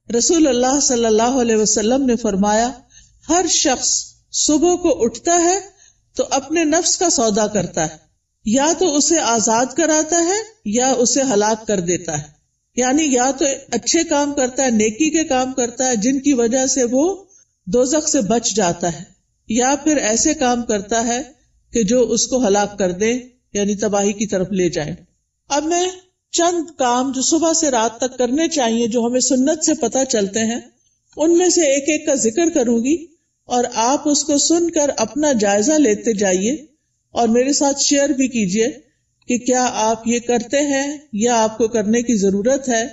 رسول اللہ صلی اللہ علیہ وسلم نے فرمایا ہر شخص صبح کو اٹھتا ہے تو اپنے نفس کا سودا کرتا ہے، یا تو اسے آزاد کراتا ہے یا اسے ہلاک کر دیتا ہے، یعنی یا تو اچھے کام کرتا ہے، نیکی کے کام کرتا ہے جن کی وجہ سے وہ دوزخ سے بچ جاتا ہے، یا پھر ایسے کام کرتا ہے کہ جو اس کو ہلاک کر دے، یعنی تباہی کی طرف لے جائے۔ اب میں چند کام جو صبح سے رات تک کرنے چاہیے جو ہمیں سنت سے پتہ چلتے ہیں، ان میں سے ایک ایک کا ذکر کروں گی اور آپ اس کو سن کر اپنا جائزہ لیتے جائیے اور میرے ساتھ شیئر بھی کیجئے کہ کیا آپ یہ کرتے ہیں یا آپ کو کرنے کی ضرورت ہے۔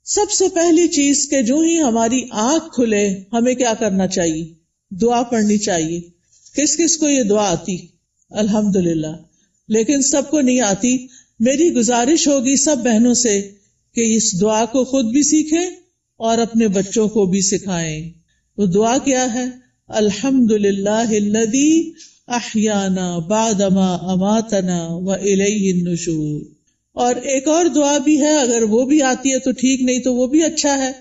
سب سے پہلی چیز کہ جو ہی ہماری آنکھ کھلے ہمیں کیا کرنا چاہیے؟ دعا پڑھنی چاہیے۔ کس کس کو یہ دعا آتی؟ الحمدللہ، لیکن سب کو نہیں آتی۔ میری گزارش ہوگی سب بہنوں سے کہ اس دعا کو خود بھی سیکھیں اور اپنے بچوں کو بھی سکھائیں۔ وہ دعا کیا ہے؟ الحمدللہ الذی احیانا بعدما اماتنا والیہ النشور۔ اور ایک اور دعا بھی ہے، اگر وہ بھی آتی ہے تو ٹھیک، نہیں تو وہ بھی اچھا ہے۔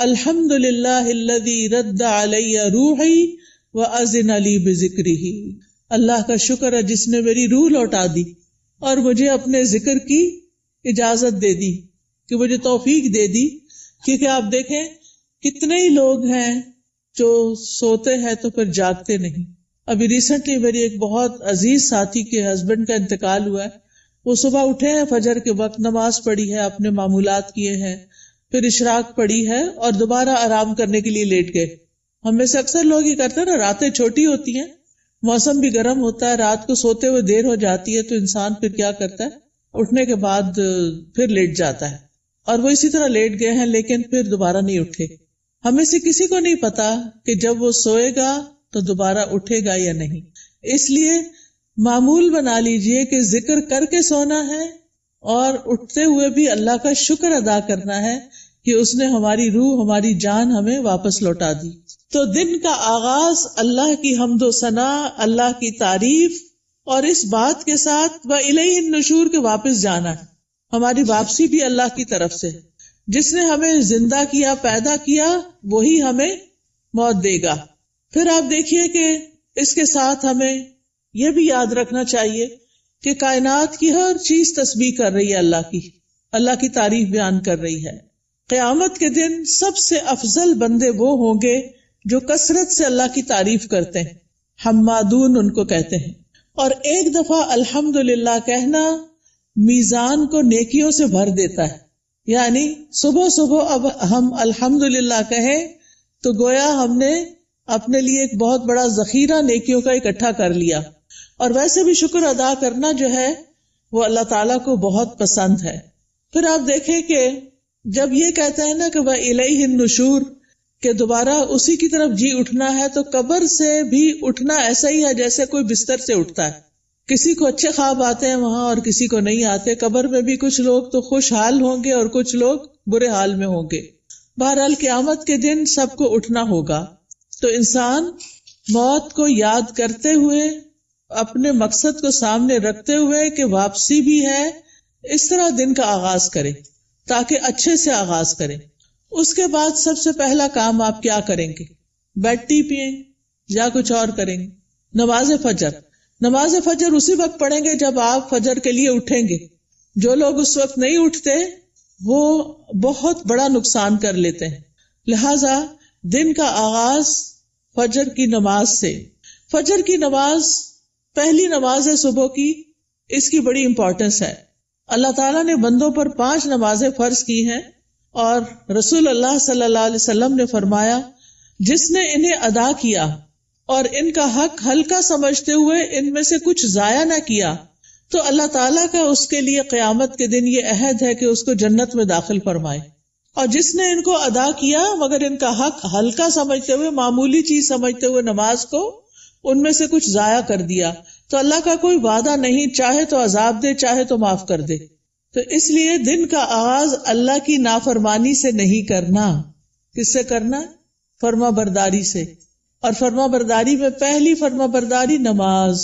الحمدللہ الذی رد علی روحی واذن لی بذکرہ۔ اللہ کا شکر ہے جس نے میری روح لوٹا دی اور مجھے اپنے ذکر کی اجازت دے دی، کہ مجھے توفیق دے دی۔ کیونکہ آپ دیکھیں کتنے ہی لوگ ہیں جو سوتے ہیں تو پھر جاگتے نہیں۔ ابھی ریسنٹلی میری ایک بہت عزیز ساتھی کے ہسبینڈ کا انتقال ہوا ہے۔ وہ صبح اٹھے ہیں، فجر کے وقت نماز پڑھی ہے، اپنے معمولات کیے ہیں، پھر اشراق پڑھی ہے اور دوبارہ آرام کرنے کے لیے لیٹ گئے۔ ہم میں سے اکثر لوگ یہ کرتے ہیں نا، راتیں چھوٹی ہوتی ہیں، موسم بھی گرم ہوتا ہے، رات کو سوتے ہوئے دیر ہو جاتی ہے تو انسان پھر کیا کرتا ہے، اٹھنے کے بعد پھر لیٹ جاتا ہے، اور وہ اسی طرح لیٹ گئے ہیں لیکن پھر دوبارہ نہیں اٹھے۔ ہمیں سے کسی کو نہیں پتا کہ جب وہ سوئے گا تو دوبارہ اٹھے گا یا نہیں۔ اس لیے معمول بنا لیجئے کہ ذکر کر کے سونا ہے اور اٹھتے ہوئے بھی اللہ کا شکر ادا کرنا ہے کہ اس نے ہماری روح، ہماری جان ہمیں واپس لوٹا دی۔ تو دن کا آغاز اللہ کی حمد و ثنا، اللہ کی تعریف اور اس بات کے ساتھ وَإِلَيْهِ النُّشُورُ کے واپس جانا ہے۔ ہماری واپسی بھی اللہ کی طرف سے، جس نے ہمیں زندہ کیا، پیدا کیا، وہی ہمیں موت دے گا۔ پھر آپ دیکھیے کہ اس کے ساتھ ہمیں یہ بھی یاد رکھنا چاہیے کہ کائنات کی ہر چیز تسبیح کر رہی ہے، اللہ کی تعریف بیان کر رہی ہے۔ قیامت کے دن سب سے افضل بندے وہ ہوں گے جو کثرت سے اللہ کی تعریف کرتے ہیں، حمادون ان کو کہتے ہیں۔ اور ایک دفعہ الحمدللہ کہنا میزان کو نیکیوں سے بھر دیتا ہے، یعنی صبح صبح اب ہم الحمدللہ کہیں تو گویا ہم نے اپنے لیے ایک بہت بڑا ذخیرہ نیکیوں کا اکٹھا کر لیا۔ اور ویسے بھی شکر ادا کرنا جو ہے وہ اللہ تعالیٰ کو بہت پسند ہے۔ پھر آپ دیکھیں کہ جب یہ کہتے ہیں نا کہ وَإِلَيْهِ النُّشُورُ، کہ دوبارہ اسی کی طرف جی اٹھنا ہے، تو قبر سے بھی اٹھنا ایسا ہی ہے جیسے کوئی بستر سے اٹھتا ہے۔ کسی کو اچھے خواب آتے ہیں وہاں اور کسی کو نہیں آتے۔ قبر میں بھی کچھ لوگ تو خوشحال ہوں گے اور کچھ لوگ برے حال میں ہوں گے۔ بہرحال قیامت کے دن سب کو اٹھنا ہوگا، تو انسان موت کو یاد کرتے ہوئے، اپنے مقصد کو سامنے رکھتے ہوئے کہ واپسی بھی ہے، اس طرح دن کا آغاز کرے تاکہ اچھے سے آغاز کرے۔ اس کے بعد سب سے پہلا کام آپ کیا کریں گے؟ بیڈ ٹی پئیں یا کچھ اور کریں گے؟ نماز فجر۔ نماز فجر اسی وقت پڑھیں گے جب آپ فجر کے لیے اٹھیں گے۔ جو لوگ اس وقت نہیں اٹھتے وہ بہت بڑا نقصان کر لیتے ہیں۔ لہذا دن کا آغاز فجر کی نماز سے۔ فجر کی نماز پہلی نماز ہے صبح کی، اس کی بڑی امپورٹنس ہے۔ اللہ تعالیٰ نے بندوں پر 5 نمازیں فرض کی ہیں، اور رسول اللہ صلی اللہ علیہ وسلم نے فرمایا جس نے انہیں ادا کیا اور ان کا حق ہلکا سمجھتے ہوئے ان میں سے کچھ ضائع نہ کیا تو اللہ تعالیٰ کا اس کے لیے قیامت کے دن یہ عہد ہے کہ اس کو جنت میں داخل فرمائے، اور جس نے ان کو ادا کیا مگر ان کا حق ہلکا سمجھتے ہوئے، معمولی چیز سمجھتے ہوئے نماز کو ان میں سے کچھ ضائع کر دیا تو اللہ کا کوئی وعدہ نہیں، چاہے تو عذاب دے چاہے تو معاف کر دے۔ تو اس لیے دن کا آغاز اللہ کی نافرمانی سے نہیں کرنا۔ کس سے کرنا؟ فرما برداری سے۔ اور فرما برداری میں پہلی فرما برداری نماز۔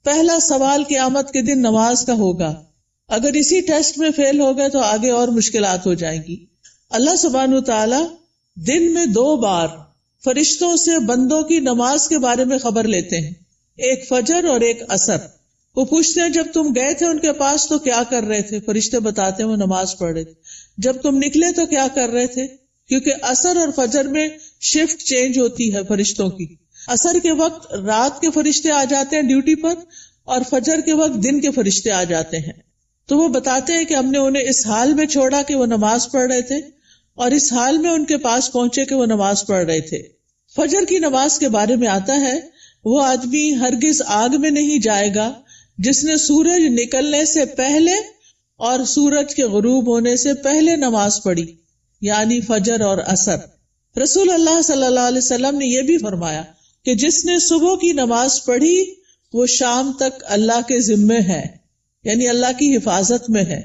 پہلا سوال قیامت کے دن نماز کا ہوگا۔ اگر اسی ٹیسٹ میں فیل ہو گئے تو آگے اور مشکلات ہو جائیں گی۔ اللہ سبحانہ تعالی دن میں 2 بار فرشتوں سے بندوں کی نماز کے بارے میں خبر لیتے ہیں، ایک فجر اور ایک عصر۔ وہ پوچھتے ہیں جب تم گئے تھے ان کے پاس تو کیا کر رہے تھے؟ فرشتے بتاتے ہیں وہ نماز پڑھ رہے تھے۔ جب تم نکلے تو کیا کر رہے تھے؟ کیونکہ عصر اور فجر میں شفٹ چینج ہوتی ہے فرشتوں کی۔ عصر کے وقت رات کے فرشتے آ جاتے ہیں ڈیوٹی پر، اور فجر کے وقت دن کے فرشتے آ جاتے ہیں۔ تو وہ بتاتے ہیں کہ ہم نے انہیں اس حال میں چھوڑا کہ وہ نماز پڑھ رہے تھے، اور اس حال میں ان کے پاس پہنچے کہ وہ نماز پڑھ رہے تھے۔ فجر کی نماز کے بارے میں آتا ہے وہ آدمی ہرگز آگ میں نہیں جائے گا جس نے سورج نکلنے سے پہلے اور سورج کے غروب ہونے سے پہلے نماز پڑھی، یعنی فجر اور عصر۔ رسول اللہ صلی اللہ علیہ وسلم نے یہ بھی فرمایا کہ جس نے صبح کی نماز پڑھی وہ شام تک اللہ کے ذمے ہے، یعنی اللہ کی حفاظت میں ہے۔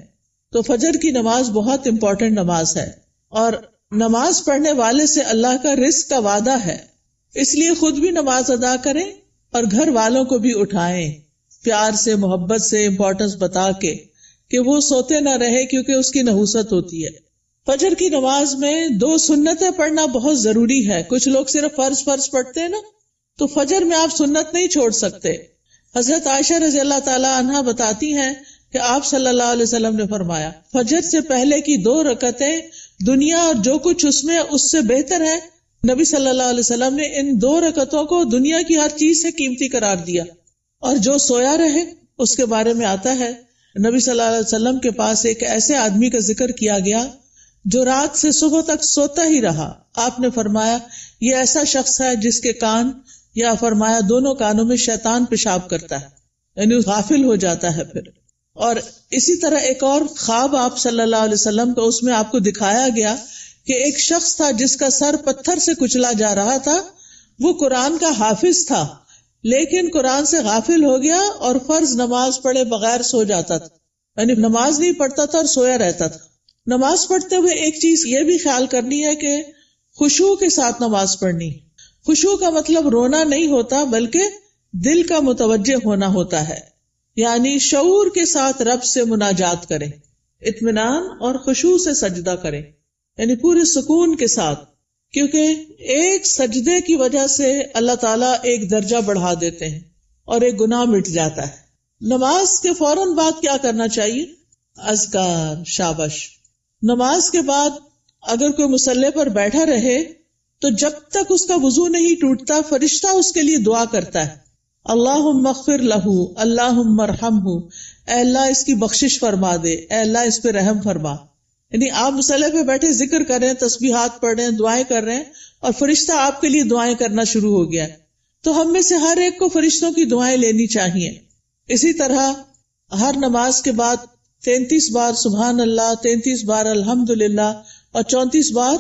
تو فجر کی نماز بہت امپورٹنٹ نماز ہے، اور نماز پڑھنے والے سے اللہ کا رزق کا وعدہ ہے، اس لیے خود بھی نماز ادا کریں اور گھر والوں کو بھی اٹھائیں، پیار سے، محبت سے، امپورٹنس بتا کے کہ وہ سوتے نہ رہے، کیونکہ اس کی نحوست ہوتی ہے۔ فجر کی نماز میں 2 سنتیں پڑھنا بہت ضروری ہے۔ کچھ لوگ صرف فرض پڑھتے ہیں نا، تو فجر میں آپ سنت نہیں چھوڑ سکتے۔ حضرت عائشہ رضی اللہ تعالی عنہا بتاتی ہیں کہ آپ صلی اللہ علیہ وسلم نے فرمایا فجر سے پہلے کی 2 رکعتیں دنیا اور جو کچھ اس میں اس سے بہتر ہے۔ نبی صلی اللہ علیہ وسلم نے ان 2 رکعتوں کو دنیا کی ہر چیز سے قیمتی قرار دیا۔ اور جو سویا رہے اس کے بارے میں آتا ہے نبی صلی اللہ علیہ وسلم کے پاس ایک ایسے آدمی کا ذکر کیا گیا جو رات سے صبح تک سوتا ہی رہا۔ آپ نے فرمایا یہ ایسا شخص ہے جس کے کان، یا فرمایا دونوں کانوں میں شیطان پیشاب کرتا ہے، یعنی غافل ہو جاتا ہے پھر۔ اور اسی طرح ایک اور خواب آپ صلی اللہ علیہ وسلم کا، اس میں آپ کو دکھایا گیا کہ ایک شخص تھا جس کا سر پتھر سے کچلا جا رہا تھا۔ وہ قرآن کا حافظ تھا لیکن قرآن سے غافل ہو گیا اور فرض نماز پڑھے بغیر سو جاتا تھا، یعنی نماز نہیں پڑھتا تھا اور سویا رہتا تھا۔ نماز پڑھتے ہوئے ایک چیز یہ بھی خیال کرنی ہے کہ خشوع کے ساتھ نماز پڑھنی۔ خشوع کا مطلب رونا نہیں ہوتا بلکہ دل کا متوجہ ہونا ہوتا ہے، یعنی شعور کے ساتھ رب سے مناجات کریں، اطمینان اور خشوع سے سجدہ کریں، یعنی پورے سکون کے ساتھ، کیونکہ ایک سجدے کی وجہ سے اللہ تعالیٰ ایک درجہ بڑھا دیتے ہیں اور ایک گناہ مٹ جاتا ہے۔ نماز کے فوراً بعد کیا کرنا چاہیے؟ اذکار، شابش۔ نماز کے بعد اگر کوئی مصلی پر بیٹھا رہے تو جب تک اس کا وضو نہیں ٹوٹتا فرشتہ اس کے لیے دعا کرتا ہے، اللہم اغفر لہ، اللہم ارحمہ، اے اللہ اس کی بخشش فرما دے، اے اللہ اس پہ رحم فرما۔ یعنی آپ مصلی پہ بیٹھے ذکر کر رہے ہیں، تسبیحات پڑھ رہے ہیں، دعائیں کر رہے ہیں، اور فرشتہ آپ کے لیے دعائیں کرنا شروع ہو گیا ہے۔ تو ہم میں سے ہر ایک کو فرشتوں کی دعائیں لینی چاہیے۔ اسی طرح ہر نماز کے بعد 33 بار سبحان اللہ، 33 بار الحمدللہ اور 34 بار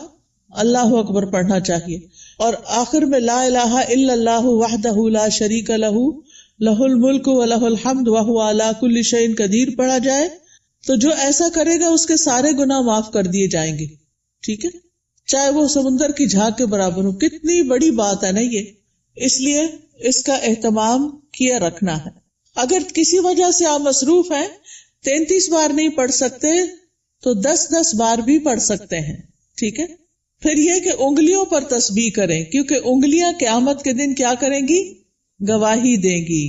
اللہ اکبر پڑھنا چاہیے، اور آخر میں لا الہ الا اللہ وحدہ لا شریک لہ لہ الملک ولہ الحمد وہو علی کل شیء قدیر پڑھا جائے تو جو ایسا کرے گا اس کے سارے گناہ معاف کر دیے جائیں گے۔ ٹھیک ہے، چاہے وہ سمندر کی جھاگ کے برابر ہو۔ کتنی بڑی بات ہے نا یہ، اس لیے اس کا اہتمام کیا رکھنا ہے۔ اگر کسی وجہ سے آپ مصروف ہیں، 33 بار نہیں پڑھ سکتے تو 10 بار بھی پڑھ سکتے ہیں۔ ٹھیک ہے، پھر یہ کہ انگلیوں پر تسبیح کریں، کیونکہ انگلیاں قیامت کے دن کیا کریں گی؟ گواہی دیں گی۔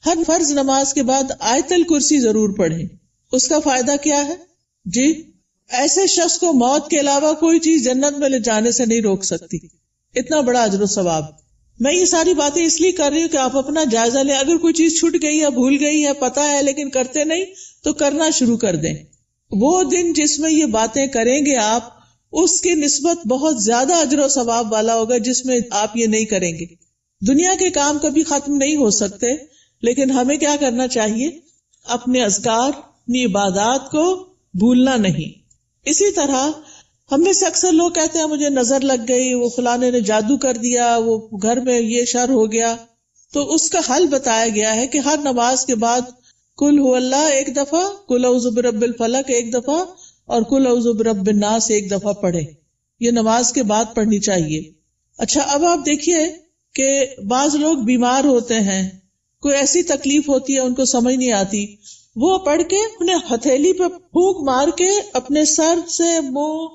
ہر فرض نماز کے بعد آیت الکرسی ضرور پڑھیں۔ اس کا فائدہ کیا ہے؟ جی، ایسے شخص کو موت کے علاوہ کوئی چیز جنت میں لے جانے سے نہیں روک سکتی۔ اتنا بڑا اجر و ثواب۔ میں یہ ساری باتیں اس لیے کر رہی ہوں کہ آپ اپنا جائزہ لیں۔ اگر کوئی چیز چھوٹ گئی ہے، بھول گئی ہے، پتہ ہے لیکن کرتے نہیں، تو کرنا شروع کر دیں۔ وہ دن جس میں یہ باتیں کریں گے آپ، اس کی نسبت بہت زیادہ اجر و ثواب والا ہوگا جس میں آپ یہ نہیں کریں گے۔ دنیا کے کام کبھی ختم نہیں ہو سکتے، لیکن ہمیں کیا کرنا چاہیے؟ اپنے اذکار، اپنی عبادات کو بھولنا نہیں۔ اسی طرح ہم میں سے اکثر لوگ کہتے ہیں مجھے نظر لگ گئی، وہ فلانے نے جادو کر دیا، وہ گھر میں یہ شر ہو گیا۔ تو اس کا حل بتایا گیا ہے کہ ہر نماز کے بعد قل هو اللہ 1 دفعہ، قل اعوذ برب الفلق 1 دفعہ اور قل اعوذ برب الناس 1 دفعہ پڑھے۔ یہ نماز کے بعد پڑھنی چاہیے۔ اچھا، اب آپ دیکھیے کہ بعض لوگ بیمار ہوتے ہیں، کوئی ایسی تکلیف ہوتی ہے ان کو سمجھ نہیں آتی، وہ پڑھ کے اپنے ہتھیلی پہ پھونک مار کے اپنے سر سے، منہ،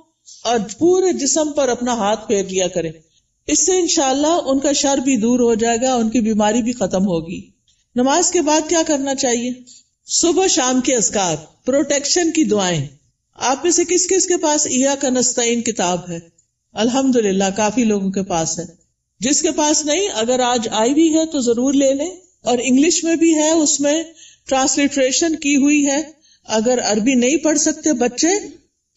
اور پورے جسم پر اپنا ہاتھ پھیر لیا کریں. اس سے انشاءاللہ ان کا شر بھی دور ہو جائے گا، ان کی بیماری بھی ختم ہوگی. نماز کے بعد کیا کرنا چاہیے؟ صبح شام کے اذکار، پروٹیکشن کی دعائیں. آپ میں سے کس کس کے پاس ایاک نستعین کتاب ہے؟ الحمدللہ کافی لوگوں کے پاس ہے. جس کے پاس نہیں، اگر آج آئی بھی ہے تو ضرور لے لیں. اور انگلش میں بھی ہے، اس میں ٹرانسلیٹریشن کی ہوئی ہے. اگر عربی نہیں پڑھ سکتے بچے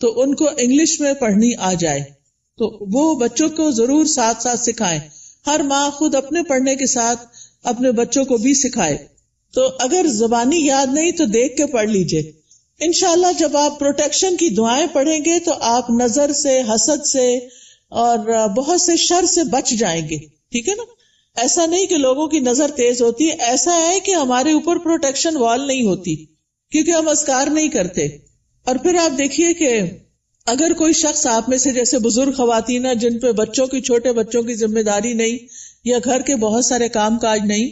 تو ان کو انگلش میں پڑھنی آ جائے تو وہ بچوں کو ضرور ساتھ ساتھ سکھائیں. ہر ماں خود اپنے پڑھنے کے ساتھ اپنے بچوں کو بھی سکھائے. تو اگر زبانی یاد نہیں تو دیکھ کے پڑھ لیجئے. انشاءاللہ جب آپ پروٹیکشن کی دعائیں پڑھیں گے تو آپ نظر سے، حسد سے اور بہت سے شر سے بچ جائیں گے. ٹھیک ہے نا؟ ایسا نہیں کہ لوگوں کی نظر تیز ہوتی ہے، ایسا ہے کہ ہمارے اوپر پروٹیکشن وال نہیں ہوتی کیونکہ ہم اذکار نہیں کرتے. اور پھر آپ دیکھیے کہ اگر کوئی شخص آپ میں سے جیسے بزرگ خواتین ہیں جن پہ بچوں کی، چھوٹے بچوں کی ذمہ داری نہیں یا گھر کے بہت سارے کام کاج نہیں،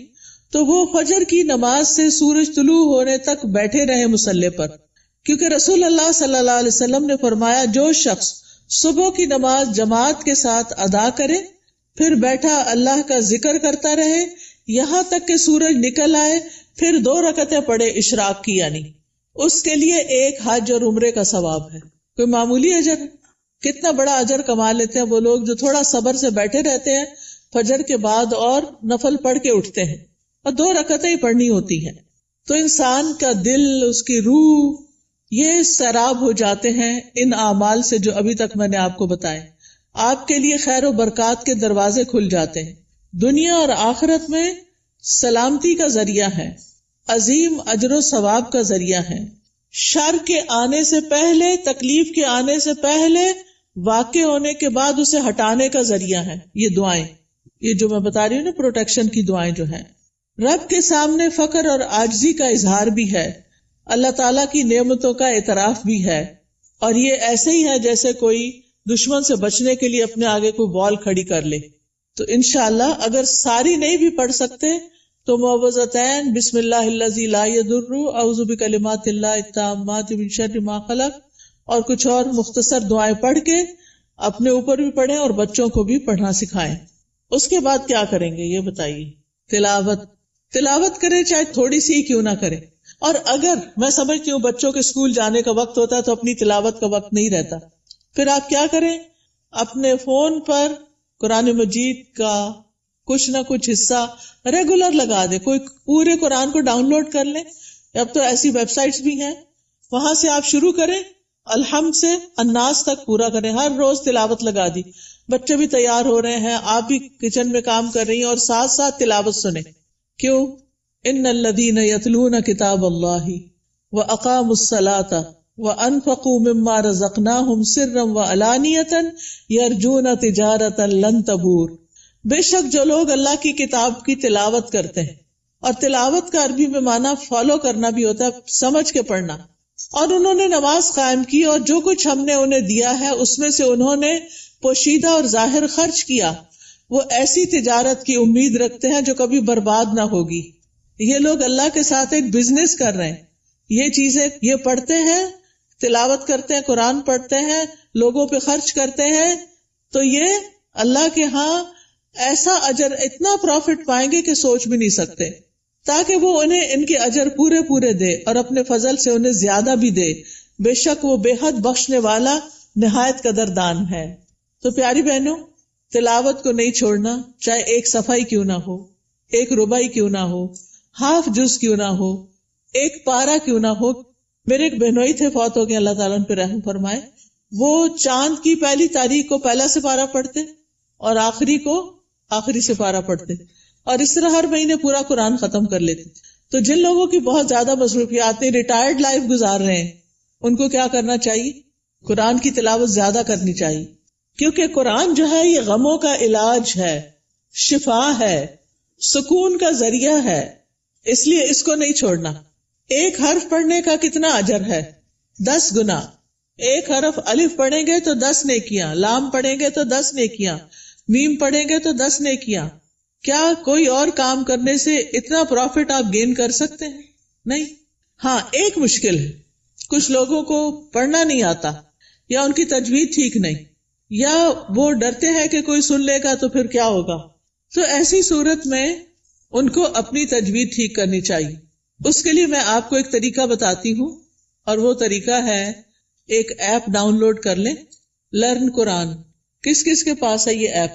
تو وہ فجر کی نماز سے سورج طلوع ہونے تک بیٹھے رہے مصلی پر. کیونکہ رسول اللہ صلی اللہ علیہ وسلم نے فرمایا جو شخص صبح کی نماز جماعت کے ساتھ ادا کرے پھر بیٹھا اللہ کا ذکر کرتا رہے یہاں تک کہ سورج نکل آئے، پھر 2 رکعتیں پڑھے اشراق کی، یعنی اس کے لیے ایک حج اور عمرے کا ثواب ہے. کوئی معمولی اجر ہے؟ کتنا بڑا اجر کما لیتے ہیں وہ لوگ جو تھوڑا صبر سے بیٹھے رہتے ہیں فجر کے بعد اور نفل پڑھ کے اٹھتے ہیں، اور 2 رکعتیں ہی پڑھنی ہوتی ہیں. تو انسان کا دل، اس کی روح، یہ سیراب ہو جاتے ہیں ان اعمال سے جو ابھی تک میں نے آپ کو بتائے. آپ کے لیے خیر و برکات کے دروازے کھل جاتے ہیں، دنیا اور آخرت میں سلامتی کا ذریعہ ہے، عظیم اجر و ثواب کا ذریعہ ہے، شر کے آنے سے پہلے، تکلیف کے آنے سے پہلے، واقع ہونے کے بعد اسے ہٹانے کا ذریعہ ہے. یہ دعائیں، یہ جو میں بتا رہی ہوں نا پروٹیکشن کی دعائیں جو ہیں، رب کے سامنے فقر اور عاجزی کا اظہار بھی ہے، اللہ تعالیٰ کی نعمتوں کا اعتراف بھی ہے. اور یہ ایسے ہی ہے جیسے کوئی دشمن سے بچنے کے لیے اپنے آگے کوئی وال کھڑی کر لے. تو انشاءاللہ اگر ساری نہیں بھی پڑھ سکتے تو معوذتین، بسم اللہ الذی لا یضر، اعوذ بکلمات اللہ التامات من شر ما خلق، اور کچھ اور مختصر دعائیں پڑھ کے اپنے اوپر بھی پڑھیں اور بچوں کو بھی پڑھنا سکھائیں. اس کے بعد کیا کریں گے یہ بتائیے؟ تلاوت کریں، چاہے تھوڑی سی کیوں نہ کریں. اور اگر میں سمجھتی ہوں بچوں کے اسکول جانے کا وقت ہوتا ہے تو اپنی تلاوت کا وقت نہیں رہتا، پھر آپ کیا کریں؟ اپنے فون پر قرآن مجید کا کچھ نہ کچھ حصہ ریگولر لگا دیں. کوئی پورے قرآن کو ڈاؤن لوڈ کر لیں، اب تو ایسی ویب سائٹس بھی ہیں، وہاں سے آپ شروع کریں، الحمد سے الناس تک پورا کریں. ہر روز تلاوت لگا دی، بچے بھی تیار ہو رہے ہیں، آپ بھی کچن میں کام کر رہی ہیں اور ساتھ ساتھ تلاوت سنیں. کیوں؟ ان الذین یتلون کتاب اللہ واقاموا الصلاۃ وانفقوا مما رزقناہم سرا وعلانیۃ یرجون تجارۃ لن تبور. بے شک جو لوگ اللہ کی کتاب کی تلاوت کرتے ہیں، اور تلاوت کا عربی میں معنی فالو کرنا بھی ہوتا ہے، سمجھ کے پڑھنا، اور انہوں نے نماز قائم کی اور جو کچھ ہم نے انہیں دیا ہے اس میں سے انہوں نے پوشیدہ اور ظاہر خرچ کیا، وہ ایسی تجارت کی امید رکھتے ہیں جو کبھی برباد نہ ہوگی. یہ لوگ اللہ کے ساتھ ایک بزنس کر رہے ہیں. یہ چیزیں یہ پڑھتے ہیں، تلاوت کرتے ہیں، قرآن پڑھتے ہیں، لوگوں پہ خرچ کرتے ہیں، تو یہ اللہ کے ہاں ایسا اجر، اتنا پروفٹ پائیں گے کہ سوچ بھی نہیں سکتے، تاکہ وہ انہیں ان کے اجر پورے پورے دے اور اپنے فضل سے انہیں زیادہ بھی دے. بے شک وہ بے حد بخشنے والا نہایت قدردان ہے. تو پیاری بہنوں، تلاوت کو نہیں چھوڑنا، چاہے ایک صفحہ کیوں نہ ہو، ایک ربع کیوں نہ ہو، ہاف جز کیوں نہ ہو، ایک پارہ کیوں نہ ہو. میرے ایک بہنوئی تھے، فوت ہو گئے، اللہ تعالیٰ ان پہ رحم فرمائے. وہ چاند کی پہلی تاریخ کو پہلا سپارہ پڑھتے اور آخری کو آخری سپارہ پڑھتے، اور اس طرح ہر مہینے پورا قرآن ختم کر لیتے. تو جن لوگوں کی بہت زیادہ مصروفیات نہیں، ریٹائرڈ لائف گزار رہے ہیں، ان کو کیا کرنا چاہیے؟ قرآن کی تلاوت زیادہ کرنی چاہیے، کیونکہ قرآن جو ہے یہ غموں کا علاج ہے، شفا ہے، سکون کا ذریعہ ہے، اس لیے اس کو نہیں چھوڑنا. ایک حرف پڑھنے کا کتنا اجر ہے؟ 10 گنا. ایک حرف الف پڑھیں گے تو 10 نیکیاں، لام پڑھیں گے تو 10 نیکیاں، میم پڑھیں گے تو 10 نیکیاں. کیا کوئی اور کام کرنے سے اتنا پروفٹ آپ گین کر سکتے ہیں؟ نہیں. ہاں ایک مشکل ہے، کچھ لوگوں کو پڑھنا نہیں آتا، یا ان کی تجوید ٹھیک نہیں، یا وہ ڈرتے ہیں کہ کوئی سن لے گا تو پھر کیا ہوگا. تو ایسی صورت میں ان کو اپنی تجوید ٹھیک کرنی چاہیے. اس کے لیے میں آپ کو ایک طریقہ بتاتی ہوں، اور وہ طریقہ ہے ایک ایپ ڈاؤن لوڈ کر لیں، لرن قرآن. کس کس کے پاس ہے یہ ایپ؟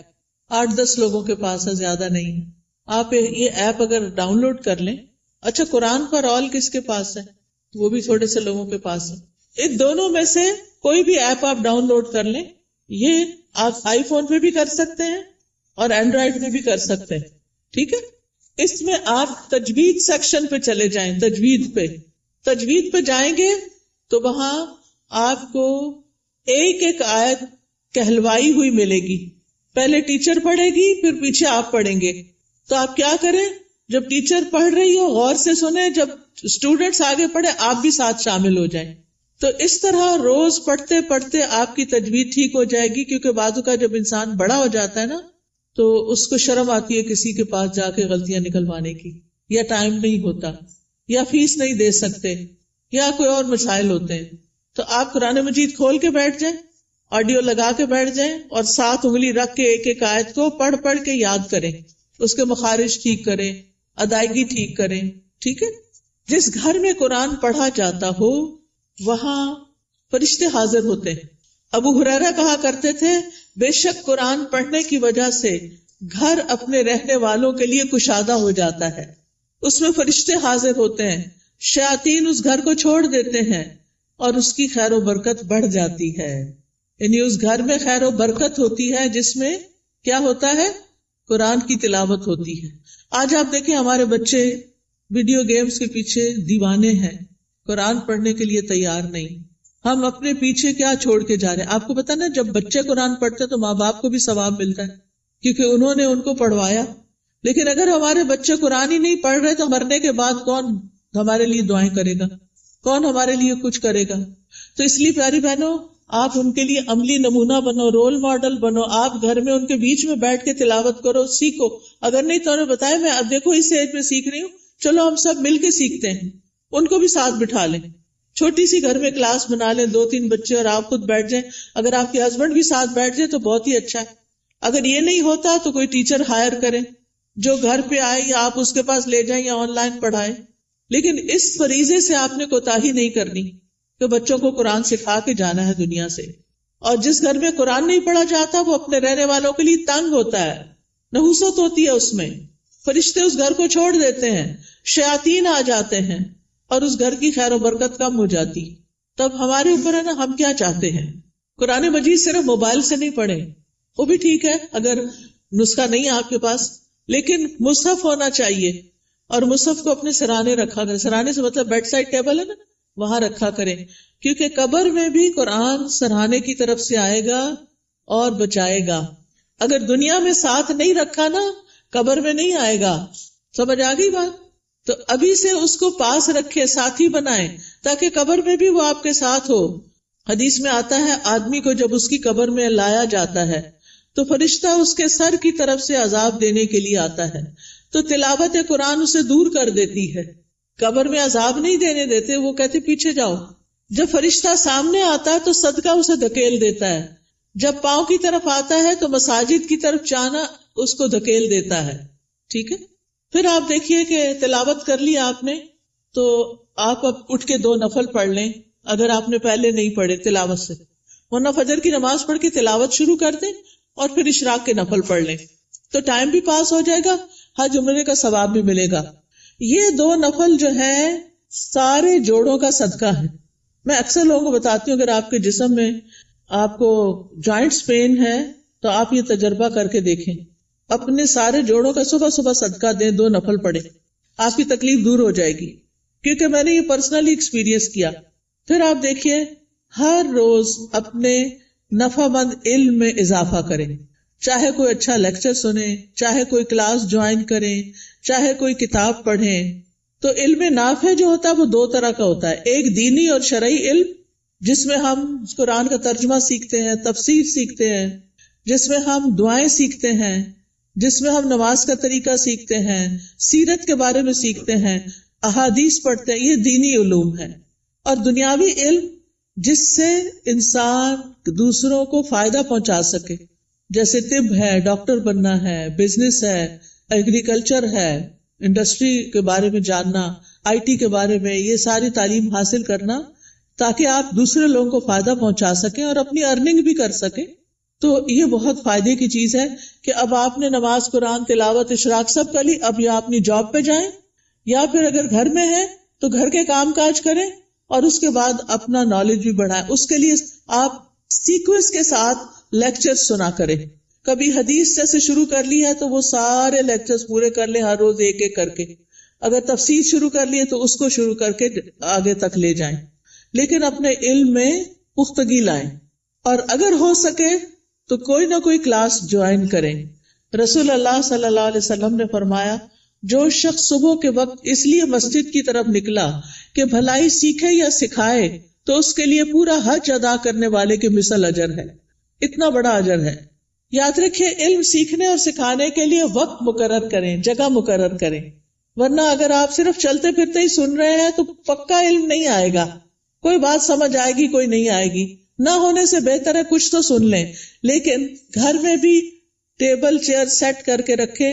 8-10 لوگوں کے پاس ہے، زیادہ نہیں ہے. آپ یہ ایپ اگر ڈاؤن لوڈ کر لیں. اچھا، قرآن پر آل کس کے پاس ہے؟ وہ بھی تھوڑے سے لوگوں کے پاس ہے. ان دونوں میں سے کوئی بھی ایپ آپ ڈاؤن لوڈ کر لیں. یہ آپ آئی فون پہ بھی کر سکتے ہیں اور اینڈرائڈ پہ بھی کر سکتے ہیں. ٹھیک ہے، اس میں آپ تجوید سیکشن پہ چلے جائیں. تجوید پہ جائیں گے تو وہاں آپ کو ایک ایک آیت کہلوائی ہوئی ملے گی. پہلے ٹیچر پڑھے گی، پھر پیچھے آپ پڑھیں گے. تو آپ کیا کریں، جب ٹیچر پڑھ رہی ہو غور سے سنیں، جب اسٹوڈنٹس آگے پڑھے آپ بھی ساتھ شامل ہو جائیں. تو اس طرح روز پڑھتے پڑھتے آپ کی تجوید ٹھیک ہو جائے گی. کیونکہ بعض کا جب انسان بڑا ہو جاتا ہے نا، تو اس کو شرم آتی ہے کسی کے پاس جا کے غلطیاں نکلوانے کی، یا ٹائم نہیں ہوتا، یا فیس نہیں دے سکتے، یا کوئی اور مسائل ہوتے ہیں. تو آپ قرآن مجید کھول کے بیٹھ جائیں، آڈیو لگا کے بیٹھ جائیں، اور 7 انگلی رکھ کے ایک ایک آیت کو پڑھ پڑھ کے یاد کریں. اس کے مخارج ٹھیک کریں، ادائیگی ٹھیک کریں. ٹھیک ہے، جس گھر میں قرآن پڑھا جاتا ہو وہاں فرشتے حاضر ہوتے ہیں. ابو ہریرہ کہا کرتے تھے، بے شک قرآن پڑھنے کی وجہ سے گھر اپنے رہنے والوں کے لیے کشادہ ہو جاتا ہے. اس میں فرشتے حاضر ہوتے ہیں، شیاطین اس گھر کو چھوڑ دیتے ہیں اور اس کی خیر و برکت بڑھ جاتی ہے. یعنی اس گھر میں خیر و برکت ہوتی ہے جس میں کیا ہوتا ہے، قرآن کی تلاوت ہوتی ہے. آج آپ دیکھیں ہمارے بچے ویڈیو گیمز کے پیچھے دیوانے ہیں، قرآن پڑھنے کے لیے تیار نہیں. ہم اپنے پیچھے کیا چھوڑ کے جا رہے ہیں؟ آپ کو پتا نا، جب بچے قرآن پڑھتے تو ماں باپ کو بھی ثواب ملتا ہے کیونکہ انہوں نے ان کو پڑھوایا. لیکن اگر ہمارے بچے قرآن ہی نہیں پڑھ رہے تو مرنے کے بعد کون ہمارے لیے دعائیں کرے گا، کون ہمارے لیے کچھ کرے گا؟ تو اس لیے پیاری بہنوں، آپ ان کے لیے عملی نمونہ بنو، رول ماڈل بنو. آپ گھر میں ان کے بیچ میں بیٹھ کے تلاوت کرو، سیکھو. اگر نہیں تو انہیں بتائے، میں اب دیکھو اس ایج میں سیکھ رہی ہوں، چلو ہم سب مل کے سیکھتے ہیں. ان کو بھی ساتھ بٹھا لیں، چھوٹی سی گھر میں کلاس بنا لیں، 2-3 بچے اور آپ خود بیٹھ جائیں. اگر آپ کے ہسبینڈ بھی ساتھ بیٹھ جائے تو بہت ہی اچھا ہے. اگر یہ نہیں ہوتا تو کوئی ٹیچر ہائر کریں جو گھر پہ آئے، یا آپ اس کے پاس لے جائیں یا آن لائن پڑھائیں. لیکن اس فریضے سے آپ نے کوتاہی نہیں کرنی کہ بچوں کو قرآن سکھا کے جانا ہے دنیا سے. اور جس گھر میں قرآن نہیں پڑھا جاتا وہ اپنے رہنے والوں کے لیے تنگ ہوتا ہے، نحوست ہوتی ہے اس میں. فرشتے اس گھر کو چھوڑ دیتے ہیں، شیاطین آ جاتے ہیں، اور اس گھر کی خیر و برکت کم ہو جاتی. تب ہمارے اوپر ہے نا، ہم کیا چاہتے ہیں. قرآن مجید صرف موبائل سے نہیں پڑھیں، وہ بھی ٹھیک ہے اگر نسخہ نہیں آپ کے پاس، لیکن مصحف ہونا چاہیے. اور مصحف کو اپنے سرانے رکھا کریں. سرانے سے مطلب بیڈ سائڈ ٹیبل ہے نا، وہاں رکھا کریں. کیونکہ قبر میں بھی قرآن سرہانے کی طرف سے آئے گا اور بچائے گا. اگر دنیا میں ساتھ نہیں رکھا نا، قبر میں نہیں آئے گا. سمجھ آ گئی بات؟ تو ابھی سے اس کو پاس رکھے، ساتھی بنائیں، تاکہ قبر میں بھی وہ آپ کے ساتھ ہو. حدیث میں آتا ہے، آدمی کو جب اس کی قبر میں لایا جاتا ہے تو فرشتہ اس کے سر کی طرف سے عذاب دینے کے لیے آتا ہے. تو تلاوت قرآن اسے دور کر دیتی ہے. قبر میں عذاب نہیں دینے دیتے، وہ کہتے پیچھے جاؤ. جب فرشتہ سامنے آتا ہے تو صدقہ اسے دھکیل دیتا ہے. جب پاؤں کی طرف آتا ہے تو مساجد کی طرف جانا اس کو دھکیل دیتا ہے. ٹھیک ہے، پھر آپ دیکھیے کہ تلاوت کر لی آپ نے، تو آپ اب اٹھ کے 2 نفل پڑھ لیں اگر آپ نے پہلے نہیں پڑھے تلاوت سے، ورنہ فجر کی نماز پڑھ کے تلاوت شروع کر دیں اور پھر اشراق کے نفل پڑھ لیں. تو ٹائم بھی پاس ہو جائے گا، حج عمرے کا ثواب بھی ملے گا. یہ 2 نفل جو ہیں سارے جوڑوں کا صدقہ ہے. میں اکثر لوگوں کو بتاتی ہوں، اگر آپ کے جسم میں آپ کو جوائنٹس پین ہے تو آپ یہ تجربہ کر کے دیکھیں، اپنے سارے جوڑوں کا صبح صبح صدقہ دیں، 2 نفل پڑھیں، آپ کی تکلیف دور ہو جائے گی. کیونکہ میں نے یہ پرسنلی ایکسپیرینس کیا. پھر آپ دیکھیے، ہر روز اپنے نفع مند علم میں اضافہ کریں. چاہے کوئی اچھا لیکچر سنیں، چاہے کوئی کلاس جوائن کریں، چاہے کوئی کتاب پڑھیں. تو علم نافع جو ہوتا ہے وہ 2 طرح کا ہوتا ہے. ایک دینی اور شرعی علم، جس میں ہم قرآن کا ترجمہ سیکھتے ہیں، تفسیر سیکھتے ہیں، جس میں ہم دعائیں سیکھتے ہیں، جس میں ہم نماز کا طریقہ سیکھتے ہیں، سیرت کے بارے میں سیکھتے ہیں، احادیث پڑھتے ہیں. یہ دینی علوم ہے. اور دنیاوی علم جس سے انسان دوسروں کو فائدہ پہنچا سکے، جیسے طب ہے، ڈاکٹر بننا ہے، بزنس ہے، ایگریکلچر ہے، انڈسٹری کے بارے میں جاننا، آئی ٹی کے بارے میں، یہ ساری تعلیم حاصل کرنا تاکہ آپ دوسرے لوگوں کو فائدہ پہنچا سکیں اور اپنی ارننگ بھی کر سکیں. تو یہ بہت فائدے کی چیز ہے کہ اب آپ نے نماز، قرآن تلاوت، اشراق سب کر لی، اب یا اپنی جاب پہ جائیں یا پھر اگر گھر میں ہے تو گھر کے کام کاج کریں اور اس کے بعد اپنا نالج بھی بڑھائیں. اس کے لیے آپ سیکوینس کے ساتھ لیکچر سنا کریں. کبھی حدیث جیسے شروع کر لی ہے تو وہ سارے لیکچرز پورے کر لیں، ہر روز ایک ایک کر کے. اگر تفسیر شروع کر لی ہے تو اس کو شروع کر کے آگے تک لے جائیں، لیکن اپنے علم میں پختگی لائیں. اور اگر ہو سکے تو کوئی نہ کوئی کلاس جوائن کریں. رسول اللہ صلی اللہ علیہ وسلم نے فرمایا، جو شخص صبح کے وقت اس لیے مسجد کی طرف نکلا کہ بھلائی سیکھے یا سکھائے تو اس کے لیے پورا حج ادا کرنے والے کے مثل اجر ہے. اتنا بڑا اجر ہے. یاد رکھیں، علم سیکھنے اور سکھانے کے لیے وقت مقرر کریں، جگہ مقرر کریں، ورنہ اگر آپ صرف چلتے پھرتے ہی سن رہے ہیں تو پکا علم نہیں آئے گا. کوئی بات سمجھ آئے گی، کوئی نہیں آئے گی. نہ ہونے سے بہتر ہے کچھ تو سن لیں، لیکن گھر میں بھی ٹیبل چیئر سیٹ کر کے رکھیں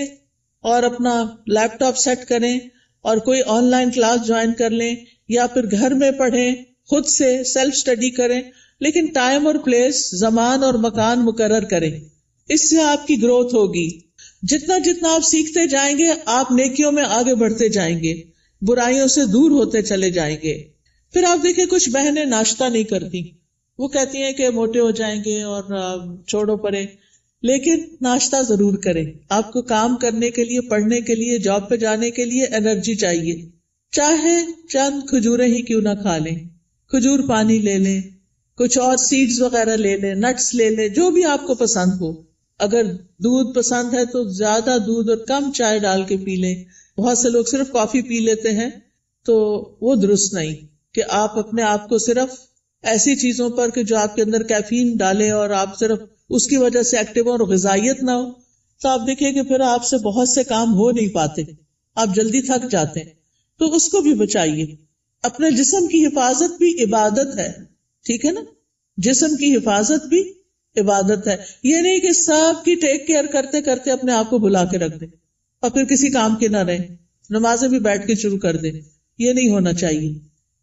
اور اپنا لیپ ٹاپ سیٹ کریں اور کوئی آن لائن کلاس جوائن کر لیں یا پھر گھر میں پڑھیں، خود سے سیلف اسٹڈی کریں، لیکن ٹائم اور پلیس، زمان اور مکان مقرر کریں. اس سے آپ کی گروتھ ہوگی. جتنا جتنا آپ سیکھتے جائیں گے آپ نیکیوں میں آگے بڑھتے جائیں گے، برائیوں سے دور ہوتے چلے جائیں گے. پھر آپ دیکھیں کچھ بہنیں ناشتہ نہیں کرتی، وہ کہتی ہیں کہ موٹے ہو جائیں گے اور چھوڑو پرے، لیکن ناشتہ ضرور کریں. آپ کو کام کرنے کے لیے، پڑھنے کے لیے، جاب پہ جانے کے لیے انرجی چاہیے. چاہے چند کھجوریں ہی کیوں نہ کھا لیں، کھجور پانی لے لیں، کچھ اور سیڈز وغیرہ لے لیں، نٹس لے لیں، جو بھی آپ کو پسند ہو. اگر دودھ پسند ہے تو زیادہ دودھ اور کم چائے ڈال کے پی لیں. بہت سے لوگ صرف کافی پی لیتے ہیں تو وہ درست نہیں کہ آپ اپنے آپ کو صرف ایسی چیزوں پر کہ جو آپ کے اندر کیفین ڈالے اور آپ صرف اس کی وجہ سے ایکٹیو اور غذائیت نہ ہو، تو آپ دیکھیں کہ پھر آپ سے بہت سے کام ہو نہیں پاتے، آپ جلدی تھک جاتے ہیں. تو اس کو بھی بچائیے. اپنے جسم کی حفاظت بھی عبادت ہے، ٹھیک ہے نا؟ جسم کی حفاظت بھی عبادت ہے. یہ نہیں کہ سب کی ٹیک کیئر کرتے کرتے اپنے آپ کو بلا کے رکھ دیں اور پھر کسی کام کے نہ رہیں، نمازیں بھی بیٹھ کے شروع کر دیں. یہ نہیں ہونا چاہیے.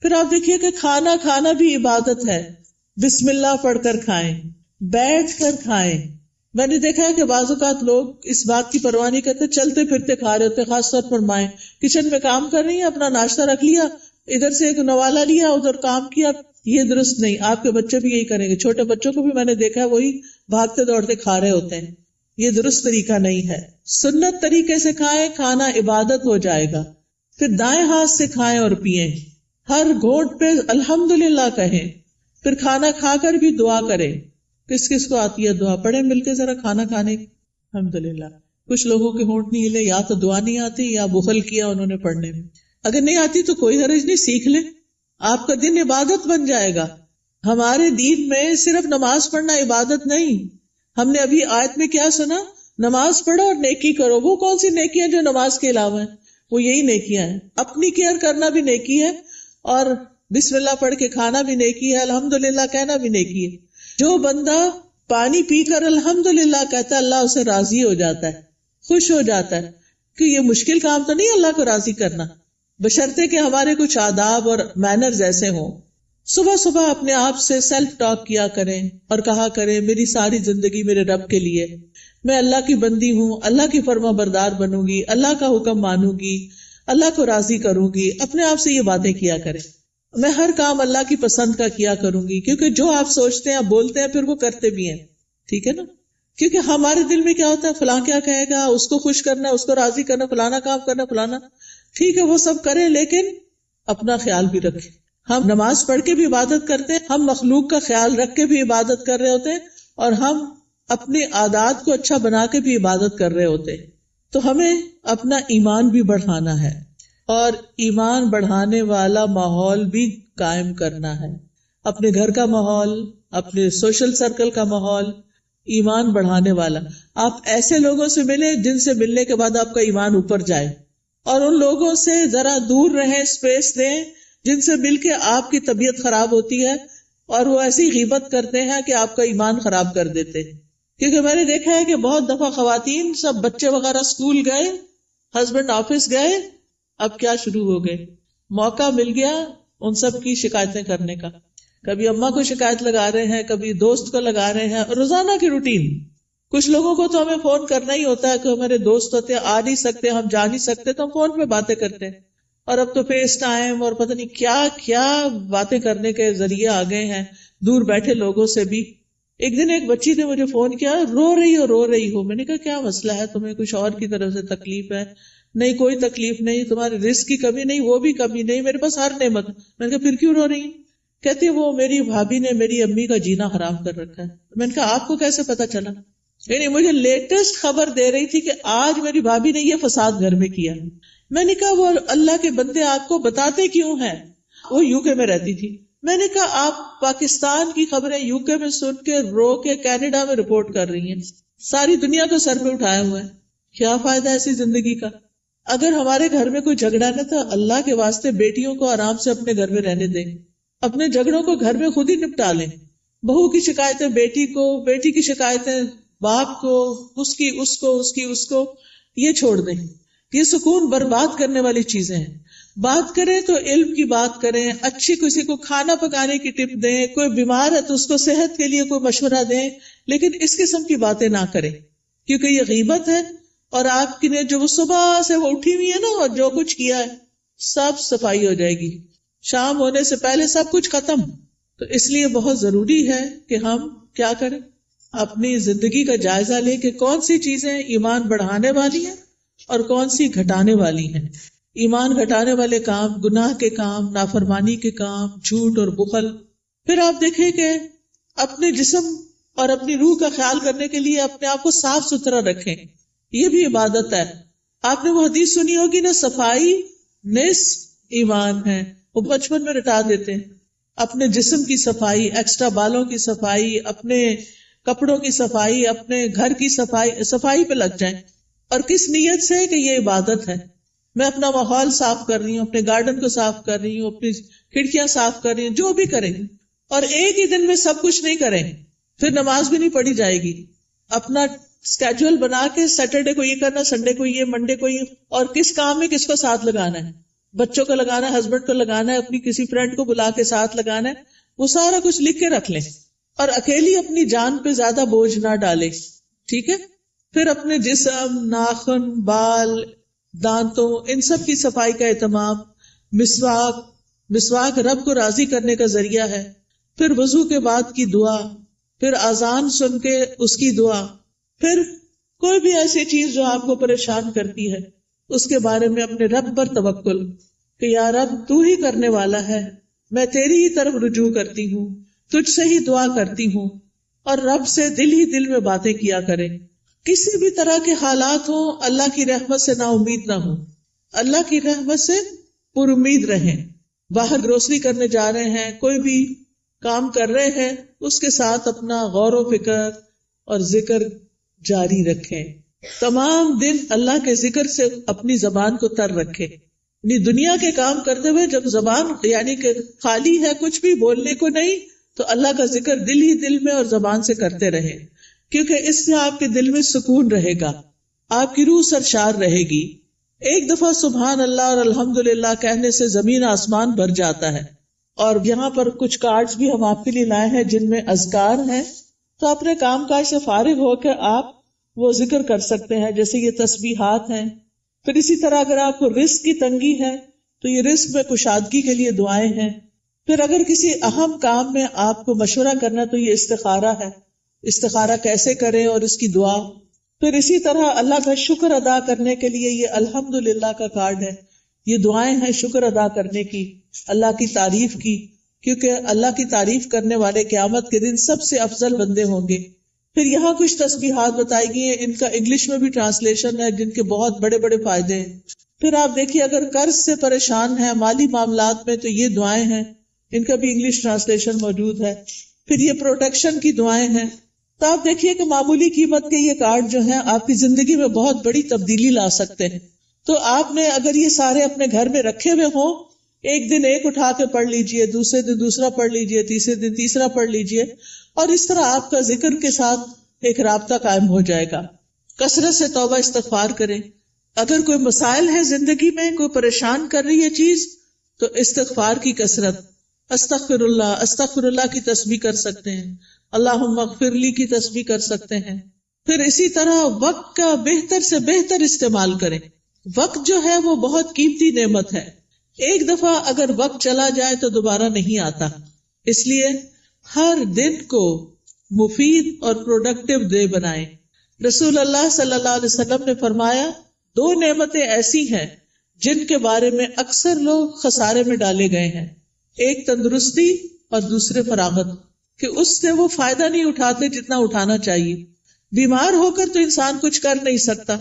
پھر آپ دیکھیے کہ کھانا کھانا بھی عبادت ہے. بسم اللہ پڑھ کر کھائیں، بیٹھ کر کھائیں. میں نے دیکھا ہے کہ بعض اوقات لوگ اس بات کی پرواہ نہیں کرتے، چلتے پھرتے کھا رہے ہوتے. خاص طور پر مائیں کچن میں کام کر رہی ہیں، اپنا ناشتہ رکھ لیا، ادھر سے ایک نوالا لیا، ادھر کام کیا. یہ درست نہیں. آپ کے بچے بھی یہی کریں گے. چھوٹے بچوں کو بھی میں نے دیکھا ہے وہی بھاگتے دوڑتے کھا رہے ہوتے ہیں. یہ درست طریقہ نہیں ہے. سنت طریقے سے کھائیں، کھانا عبادت ہو جائے گا. پھر دائیں ہاتھ سے کھائیں اور پیئیں، ہر گھونٹ پہ الحمدللہ کہیں. پھر کھانا کھا کر بھی دعا کریں. کس کس کو آتی ہے دعا؟ پڑھیں مل کے ذرا کھانا کھانے کی. الحمدللہ. کچھ لوگوں کے ہونٹ نہیں ہلے، یا تو دعا نہیں آتی یا بخل کیا انہوں نے پڑھنے میں. اگر نہیں آتی تو کوئی حرج نہیں، سیکھ لیں، آپ کا دن عبادت بن جائے گا. ہمارے دین میں صرف نماز پڑھنا عبادت نہیں. ہم نے ابھی آیت میں کیا سنا؟ نماز پڑھو اور نیکی کرو. وہ کون سی نیکی ہیں جو نماز کے علاوہ ہیں؟ وہ یہی نیکیاں ہیں. اپنی کیئر کرنا بھی نیکی ہے اور بسم اللہ پڑھ کے کھانا بھی نیکی ہے، الحمدللہ کہنا بھی نیکی ہے. جو بندہ پانی پی کر الحمدللہ کہتا ہے اللہ اسے راضی ہو جاتا ہے، خوش ہو جاتا ہے. کہ یہ مشکل کام تو نہیں اللہ کو راضی کرنا، بشرطے کہ ہمارے کچھ آداب اور مینرز ایسے ہوں. صبح صبح اپنے آپ سے سیلف ٹاک کیا کریں اور کہا کریں میری ساری زندگی میرے رب کے لیے، میں اللہ کی بندی ہوں، اللہ کی فرما بردار بنوں گی، اللہ کا حکم مانوں گی، اللہ کو راضی کروں گی. اپنے آپ سے یہ باتیں کیا کریں. میں ہر کام اللہ کی پسند کا کیا کروں گی، کیونکہ جو آپ سوچتے ہیں آپ بولتے ہیں پھر وہ کرتے بھی ہیں. ٹھیک ہے نا؟ کیونکہ ہمارے دل میں کیا ہوتا ہے، فلاں کیا کہے گا، اس کو خوش کرنا، اس کو راضی کرنا، فلانا کام کرنا، فلانا. ٹھیک ہے وہ سب کریں لیکن اپنا خیال بھی رکھیں. ہم نماز پڑھ کے بھی عبادت کرتے ہیں، ہم مخلوق کا خیال رکھ کے بھی عبادت کر رہے ہوتے ہیں، اور ہم اپنے عادات کو اچھا بنا کے بھی عبادت کر رہے ہوتے ہیں. تو ہمیں اپنا ایمان بھی بڑھانا ہے اور ایمان بڑھانے والا ماحول بھی قائم کرنا ہے. اپنے گھر کا ماحول، اپنے سوشل سرکل کا ماحول ایمان بڑھانے والا. آپ ایسے لوگوں سے ملیں جن سے ملنے کے بعد آپ کا ایمان اوپر جائے، اور ان لوگوں سے ذرا دور رہیں، اسپیس دیں جن سے مل کے آپ کی طبیعت خراب ہوتی ہے اور وہ ایسی غیبت کرتے ہیں کہ آپ کا ایمان خراب کر دیتے ہیں. کیونکہ میں نے دیکھا ہے کہ بہت دفعہ خواتین سب بچے وغیرہ اسکول گئے، ہسبینڈ آفس گئے، اب کیا شروع ہو گئے، موقع مل گیا ان سب کی شکایتیں کرنے کا. کبھی اماں کو شکایت لگا رہے ہیں، کبھی دوست کو لگا رہے ہیں، روزانہ کی روٹین. کچھ لوگوں کو تو ہمیں فون کرنا ہی ہوتا ہے کہ ہمارے دوست ہوتے ہیں، آ نہیں سکتے، ہم جا نہیں سکتے، تو ہم فون پہ باتیں کرتے ہیں. اور اب تو فیس ٹائم اور پتہ نہیں کیا کیا باتیں کرنے کے ذریعے آ گئے ہیں دور بیٹھے لوگوں سے بھی. ایک دن ایک بچی نے مجھے فون کیا، رو رہی ہو. میں نے کہا کیا مسئلہ ہے، تمہیں کچھ اور کی طرف سے تکلیف ہے؟ نہیں کوئی تکلیف نہیں، تمہارے رزق کی کمی نہیں، وہ بھی کمی نہیں، میرے پاس ہر نعمت. میں نے کہا پھر کیوں رو رہی؟ کہتی ہے وہ میری بھابھی نے میری امی کا جینا حرام کر رکھا ہے. میں نے کہا آپ کو کیسے پتا چلا؟ یعنی مجھے لیٹسٹ خبر دے رہی تھی کہ آج میری بھابھی نے یہ فساد گھر میں کیا. میں نے کہا وہ اللہ کے بندے آپ کو بتاتے کیوں ہیں؟ وہ یو کے میں رہتی تھی. میں نے کہا آپ پاکستان کی خبریں یو کے میں سن کے رو کے کینیڈا میں رپورٹ کر رہی ہیں، ساری دنیا کو سر پہ اٹھائے ہوئے ہیں. کیا فائدہ ایسی زندگی کا؟ اگر ہمارے گھر میں کوئی جھگڑا نہ تو اللہ کے واسطے بیٹیوں کو آرام سے اپنے گھر میں رہنے دیں، اپنے جھگڑوں کو گھر میں خود ہی نپٹا لیں. بہو کی شکایتیں بیٹی کو، بیٹی کی شکایتیں باپ کو، اس کی اس کو یہ چھوڑ دیں. یہ سکون برباد کرنے والی چیزیں ہیں. بات کریں تو علم کی بات کریں، اچھی کسی کو کھانا پکانے کی ٹپ دیں، کوئی بیمار ہے تو اس کو صحت کے لیے کوئی مشورہ دیں، لیکن اس قسم کی باتیں نہ کریں کیونکہ یہ غیبت ہے. اور آپ کی نے جو وہ صبح سے وہ اٹھی ہوئی ہے نا اور جو کچھ کیا ہے سب صفائی ہو جائے گی، شام ہونے سے پہلے سب کچھ ختم. تو اس لیے بہت ضروری ہے کہ ہم کیا کریں، اپنی زندگی کا جائزہ لیں کہ کون سی چیزیں ایمان بڑھانے والی ہیں اور کون سی گھٹانے والی ہیں. ایمان گھٹانے والے کام، گناہ کے کام، نافرمانی کے کام، جھوٹ اور بخل. پھر آپ دیکھیں کہ اپنے جسم اور اپنی روح کا خیال کرنے کے لیے اپنے آپ کو صاف ستھرا رکھیں، یہ بھی عبادت ہے. آپ نے وہ حدیث سنی ہوگی نا، صفائی نصف ایمان ہے. وہ بچپن میں رٹا دیتے ہیں. اپنے جسم کی صفائی، ایکسٹرا بالوں کی صفائی، اپنے کپڑوں کی صفائی، اپنے گھر کی صفائی پہ لگ جائیں. اور کس نیت سے کہ یہ عبادت ہے. میں اپنا ماحول صاف کر رہی ہوں، اپنے گارڈن کو صاف کر رہی ہوں، اپنی کھڑکیاں صاف کر رہی ہوں، جو بھی کریں. اور ایک ہی دن میں سب کچھ نہیں کریں، پھر نماز بھی نہیں پڑھی جائے گی. اپنا اسکیجول بنا کے سیٹرڈے کو یہ کرنا، سنڈے کو یہ، منڈے کو یہ، اور کس کام میں کس کو ساتھ لگانا ہے. بچوں کو لگانا ہے، ہسبینڈ کو لگانا ہے، اپنی کسی فرینڈ کو بلا کے ساتھ لگانا ہے. وہ سارا کچھ لکھ کے رکھ لیں اور اکیلی اپنی جان پہ زیادہ بوجھ نہ ڈالیں. ٹھیک ہے. پھر اپنے جسم، ناخن، بال، دانتوں، ان سب کی صفائی کا اہتمام. مسواک رب کو راضی کرنے کا ذریعہ ہے. پھر وضو کے بعد کی دعا، پھر اذان سن کے اس کی دعا. پھر کوئی بھی ایسی چیز جو آپ کو پریشان کرتی ہے اس کے بارے میں اپنے رب پر توکل کہ یا رب تو ہی کرنے والا ہے، میں تیری ہی طرف رجوع کرتی ہوں، تجھ سے ہی دعا کرتی ہوں. اور رب سے دل ہی دل میں باتیں کیا کریں. کسی بھی طرح کے حالات ہوں، اللہ کی رحمت سے نا امید نہ ہوں، اللہ کی رحمت سے پر امید رہیں. باہر گروسری کرنے جا رہے ہیں، کوئی بھی کام کر رہے ہیں، اس کے ساتھ اپنا غور و فکر اور ذکر جاری رکھیں. تمام دن اللہ کے ذکر سے اپنی زبان کو تر رکھیں. یعنی دنیا کے کام کرتے ہوئے جب زبان یعنی کہ خالی ہے، کچھ بھی بولنے کو نہیں، تو اللہ کا ذکر دل ہی دل میں اور زبان سے کرتے رہیں، کیونکہ اس سے آپ کے دل میں سکون رہے گا، آپ کی روح سرشار رہے گی. ایک دفعہ سبحان اللہ اور الحمدللہ کہنے سے زمین آسمان بھر جاتا ہے. اور یہاں پر کچھ کارڈز بھی ہم آپ کے لیے لائے ہیں جن میں اذکار ہیں، تو اپنے کام کاج سے فارغ ہو کے آپ وہ ذکر کر سکتے ہیں، جیسے یہ تسبیحات ہیں. پھر اسی طرح اگر آپ کو رزق کی تنگی ہے تو یہ رزق میں کشادگی کے لیے دعائیں ہیں. پھر اگر کسی اہم کام میں آپ کو مشورہ کرنا تو یہ استخارہ ہے، استخارہ کیسے کریں اور اس کی دعا. پھر اسی طرح اللہ کا شکر ادا کرنے کے لیے یہ الحمدللہ کا کارڈ ہے. یہ دعائیں ہیں شکر ادا کرنے کی، اللہ کی تعریف کی، کیونکہ اللہ کی تعریف کرنے والے قیامت کے دن سب سے افضل بندے ہوں گے. پھر یہاں کچھ تسبیحات بتائی گئی ہیں، ان کا انگلش میں بھی ٹرانسلیشن ہے جن کے بہت بڑے بڑے فائدے ہیں. پھر آپ دیکھیے اگر قرض سے پریشان ہیں، مالی معاملات میں، تو یہ دعائیں ہیں، ان کا بھی انگلش ٹرانسلیشن موجود ہے. پھر یہ پروٹیکشن کی دعائیں ہیں. تو آپ دیکھیے کہ معمولی قیمت کے یہ کارڈ جو ہیں آپ کی زندگی میں بہت بڑی تبدیلی لا سکتے ہیں. تو آپ نے اگر یہ سارے اپنے گھر میں رکھے ہوئے ہوں، ایک دن ایک اٹھا کے پڑھ لیجئے، دوسرے دن دوسرا پڑھ لیجئے، تیسرے دن تیسرا پڑھ لیجئے، اور اس طرح آپ کا ذکر کے ساتھ ایک رابطہ قائم ہو جائے گا۔ کثرت سے توبہ استغفار کریں۔ اگر کوئی مسائل ہے زندگی میں، کوئی پریشان کر رہی ہے چیز، تو استغفار کی کثرت، استغفر اللہ کی تسبیح کر سکتے ہیں، اللہم اغفر لی کی تسبیح کر سکتے ہیں۔ پھر اسی طرح وقت کا بہتر سے بہتر استعمال کریں۔ وقت جو ہے وہ بہت قیمتی نعمت ہے، ایک دفعہ اگر وقت چلا جائے تو دوبارہ نہیں آتا، اس لیے ہر دن کو مفید اور پروڈکٹیو ڈے بنائیں۔ رسول اللہ صلی اللہ علیہ وسلم نے فرمایا 2 نعمتیں ایسی ہیں جن کے بارے میں اکثر لوگ خسارے میں ڈالے گئے ہیں، ایک تندرستی اور دوسرے فراغت، کہ اس سے وہ فائدہ نہیں اٹھاتے جتنا اٹھانا چاہیے۔ بیمار ہو کر تو انسان کچھ کر نہیں سکتا،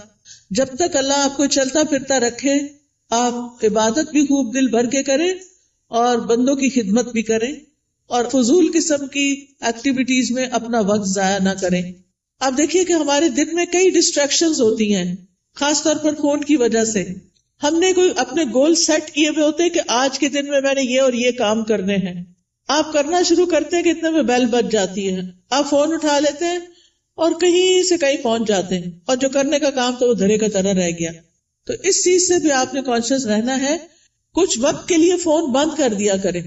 جب تک اللہ آپ کو چلتا پھرتا رکھے آپ عبادت بھی خوب دل بھر کے کریں اور بندوں کی خدمت بھی کریں اور فضول قسم کی ایکٹیویٹیز میں اپنا وقت ضائع نہ کریں۔ آپ دیکھیے کہ ہمارے دن میں کئی ڈسٹریکشنز ہوتی ہیں، خاص طور پر فون کی وجہ سے۔ ہم نے کوئی اپنے گول سیٹ کیے ہوئے ہوتے ہیں کہ آج کے دن میں نے یہ اور یہ کام کرنے ہیں، آپ کرنا شروع کرتے ہیں کہ اتنے میں بیل بج جاتی ہے، آپ فون اٹھا لیتے ہیں اور کہیں سے کہیں پہنچ جاتے ہیں، اور جو کرنے کا کام تو وہ دھرے کا طرح رہ گیا۔ تو اس چیز سے بھی آپ نے کانشیس رہنا ہے، کچھ وقت کے لیے فون بند کر دیا کریں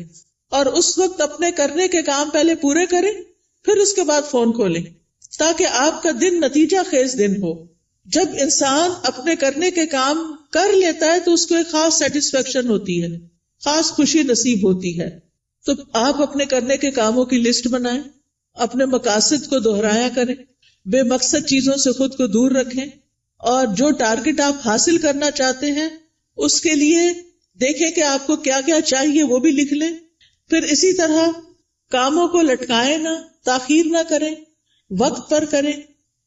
اور اس وقت اپنے کرنے کے کام پہلے پورے کریں، پھر اس کے بعد فون کھولیں، تاکہ آپ کا دن نتیجہ خیز دن ہو۔ جب انسان اپنے کرنے کے کام کر لیتا ہے تو اس کو ایک خاص سیٹسفیکشن ہوتی ہے، خاص خوشی نصیب ہوتی ہے۔ تو آپ اپنے کرنے کے کاموں کی لسٹ بنائیں، اپنے مقاصد کو دہرایا کریں، بے مقصد چیزوں سے خود کو دور رکھیں، اور جو ٹارگٹ آپ حاصل کرنا چاہتے ہیں اس کے لیے دیکھیں کہ آپ کو کیا کیا چاہیے، وہ بھی لکھ لیں۔ پھر اسی طرح کاموں کو لٹکائیں نہ، تاخیر نہ کریں، وقت پر کریں،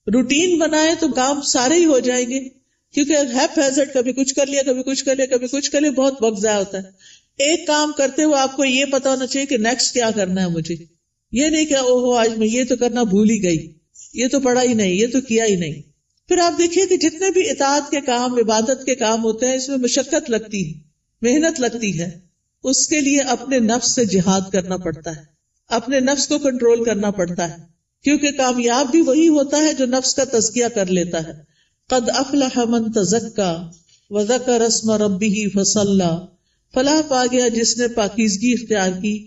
روٹین بنائیں تو کام سارے ہی ہو جائیں گے، کیونکہ ہیپ ہیزرڈ کبھی کچھ کر لیا، کبھی کچھ کر لیا، کبھی کچھ کر لیا، بہت وقت ضائع ہوتا ہے۔ ایک کام کرتے ہوئے آپ کو یہ پتا ہونا چاہیے کہ نیکسٹ کیا کرنا ہے مجھے، یہ نہیں کہ اوہو آج میں یہ تو کرنا بھول ہی گئی، یہ تو پڑھا ہی نہیں، یہ تو کیا ہی نہیں۔ پھر آپ دیکھیے کہ جتنے بھی اطاعت کے کام، عبادت کے کام ہوتے ہیں، اس میں مشقت لگتی ہے، محنت لگتی ہے، اس کے لیے اپنے نفس سے جہاد کرنا پڑتا ہے، اپنے نفس کو کنٹرول کرنا پڑتا ہے، کیونکہ کامیاب بھی وہی ہوتا ہے جو نفس کا تزکیہ کر لیتا ہے۔ قد افلح من تزکا وذکر اسم ربہ فصلی، فلاح پا گیا جس نے پاکیزگی اختیار کی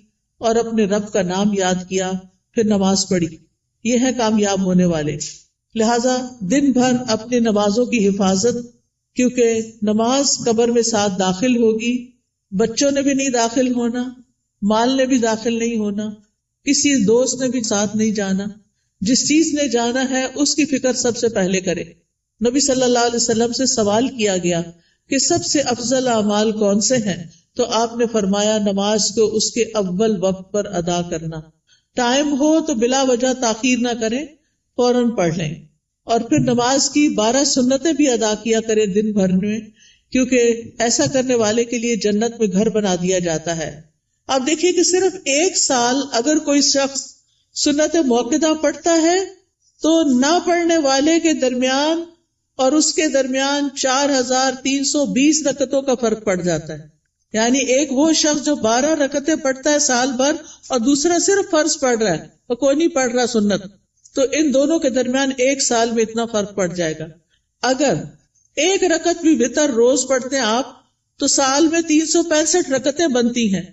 اور اپنے رب کا نام یاد کیا پھر نماز پڑھی، یہ ہے کامیاب ہونے والے۔ لہذا دن بھر اپنی نمازوں کی حفاظت، کیونکہ نماز قبر میں ساتھ داخل ہوگی، بچوں نے بھی نہیں داخل ہونا، مال نے بھی داخل نہیں ہونا، کسی دوست نے بھی ساتھ نہیں جانا، جس چیز نے جانا ہے اس کی فکر سب سے پہلے کرے۔ نبی صلی اللہ علیہ وسلم سے سوال کیا گیا کہ سب سے افضل اعمال کون سے ہیں، تو آپ نے فرمایا نماز کو اس کے اول وقت پر ادا کرنا، ٹائم ہو تو بلا وجہ تاخیر نہ کریں، فوراً پڑھ لیں، اور پھر نماز کی 12 سنتیں بھی ادا کیا کریں دن بھر میں، کیونکہ ایسا کرنے والے کے لیے جنت میں گھر بنا دیا جاتا ہے۔ آپ دیکھیے کہ صرف 1 سال اگر کوئی شخص سنت موقدہ پڑھتا ہے تو نہ پڑھنے والے کے درمیان اور اس کے درمیان 4320 رکعتوں کا فرق پڑ جاتا ہے۔ یعنی ایک وہ شخص جو 12 رکعتیں پڑھتا ہے سال بھر اور دوسرا صرف فرض پڑھ رہا ہے اور کوئی نہیں پڑھ رہا سنت، تو ان دونوں کے درمیان 1 سال میں اتنا فرق پڑ جائے گا۔ اگر 1 رکعت بھی وتر روز پڑھتے ہیں آپ تو سال میں 365 رکعتیں بنتی ہیں،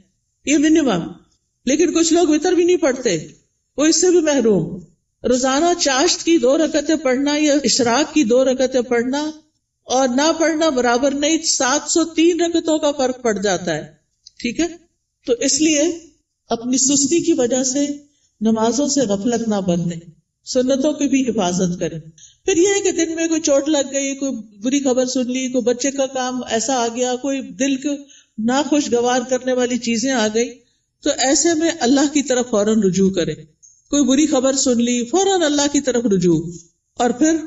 یہ منیمم۔ لیکن کچھ لوگ وتر بھی نہیں پڑھتے، وہ اس سے بھی محروم۔ روزانہ چاشت کی 2 رکعتیں پڑھنا یا اشراق کی 2 رکعتیں پڑھنا اور نہ پڑھنا برابر نہیں، 703 رکعتوں کا فرق پڑ جاتا ہے، ٹھیک ہے؟ تو اس لیے اپنی سستی کی وجہ سے نمازوں سے غفلت نہ برتیں، سنتوں کی بھی حفاظت کریں۔ پھر یہ ہے کہ دن میں کوئی چوٹ لگ گئی، کوئی بری خبر سن لی، کوئی بچے کا کام ایسا آ گیا، کوئی دل کو ناخوشگوار کرنے والی چیزیں آ گئی، تو ایسے میں اللہ کی طرف فوراً رجوع کرے۔ کوئی بری خبر سن لی، فوراً اللہ کی طرف رجوع، اور پھر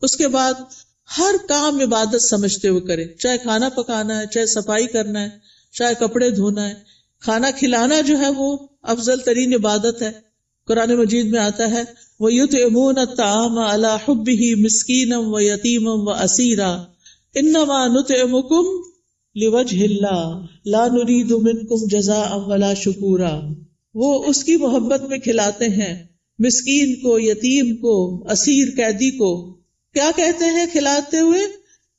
اس کے بعد ہر کام عبادت سمجھتے ہوئے کرے، چاہے کھانا پکانا ہے، چاہے صفائی کرنا ہے، چاہے کپڑے دھونا ہے، کھانا کھلانا جو ہے وہ افضل ترین عبادت ہے۔ قرآن مجید میں آتا ہے وَيُطْعِمُونَ الطَّعَامَ عَلَى حُبِّهِ مِسْكِينًا وَيَتِيمًا وَأَسِيرًا إِنَّمَا نُطْعِمُكُمْ لوجہ اللہ لا نرید منکم جزاء ولا شکورا. وہ اس کی محبت میں کھلاتے ہیں مسکین کو، یتیم کو، اسیر قیدی کو. کیا کہتے ہیں کھلاتے ہوئے؟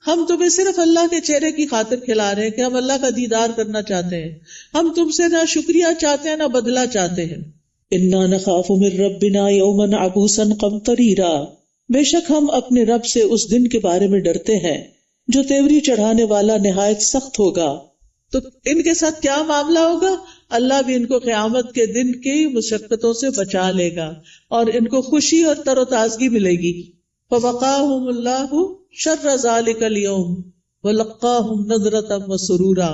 ہم تمہیں صرف اللہ کے چہرے کی خاطر کھلا رہے ہیں کہ ہم اللہ کا دیدار کرنا چاہتے ہیں. ہم تم سے نہ شکریہ چاہتے ہیں نہ بدلہ چاہتے ہیں. انا نخاف من ربنا یوما عبوسا قمطریرا. بے شک ہم اپنے رب سے اس دن کے بارے میں ڈرتے ہیں جو تیوری چڑھانے والا نہایت سخت ہوگا. تو ان کے ساتھ کیا معاملہ ہوگا؟ اللہ بھی ان کو قیامت کے دن کی مشقتوں سے بچا لے گا اور ان کو خوشی اور تر و تازگی ملے گی. فوقاہم اللہ شر ذلک اليوم ولقاہم نضرۃ وسرورا.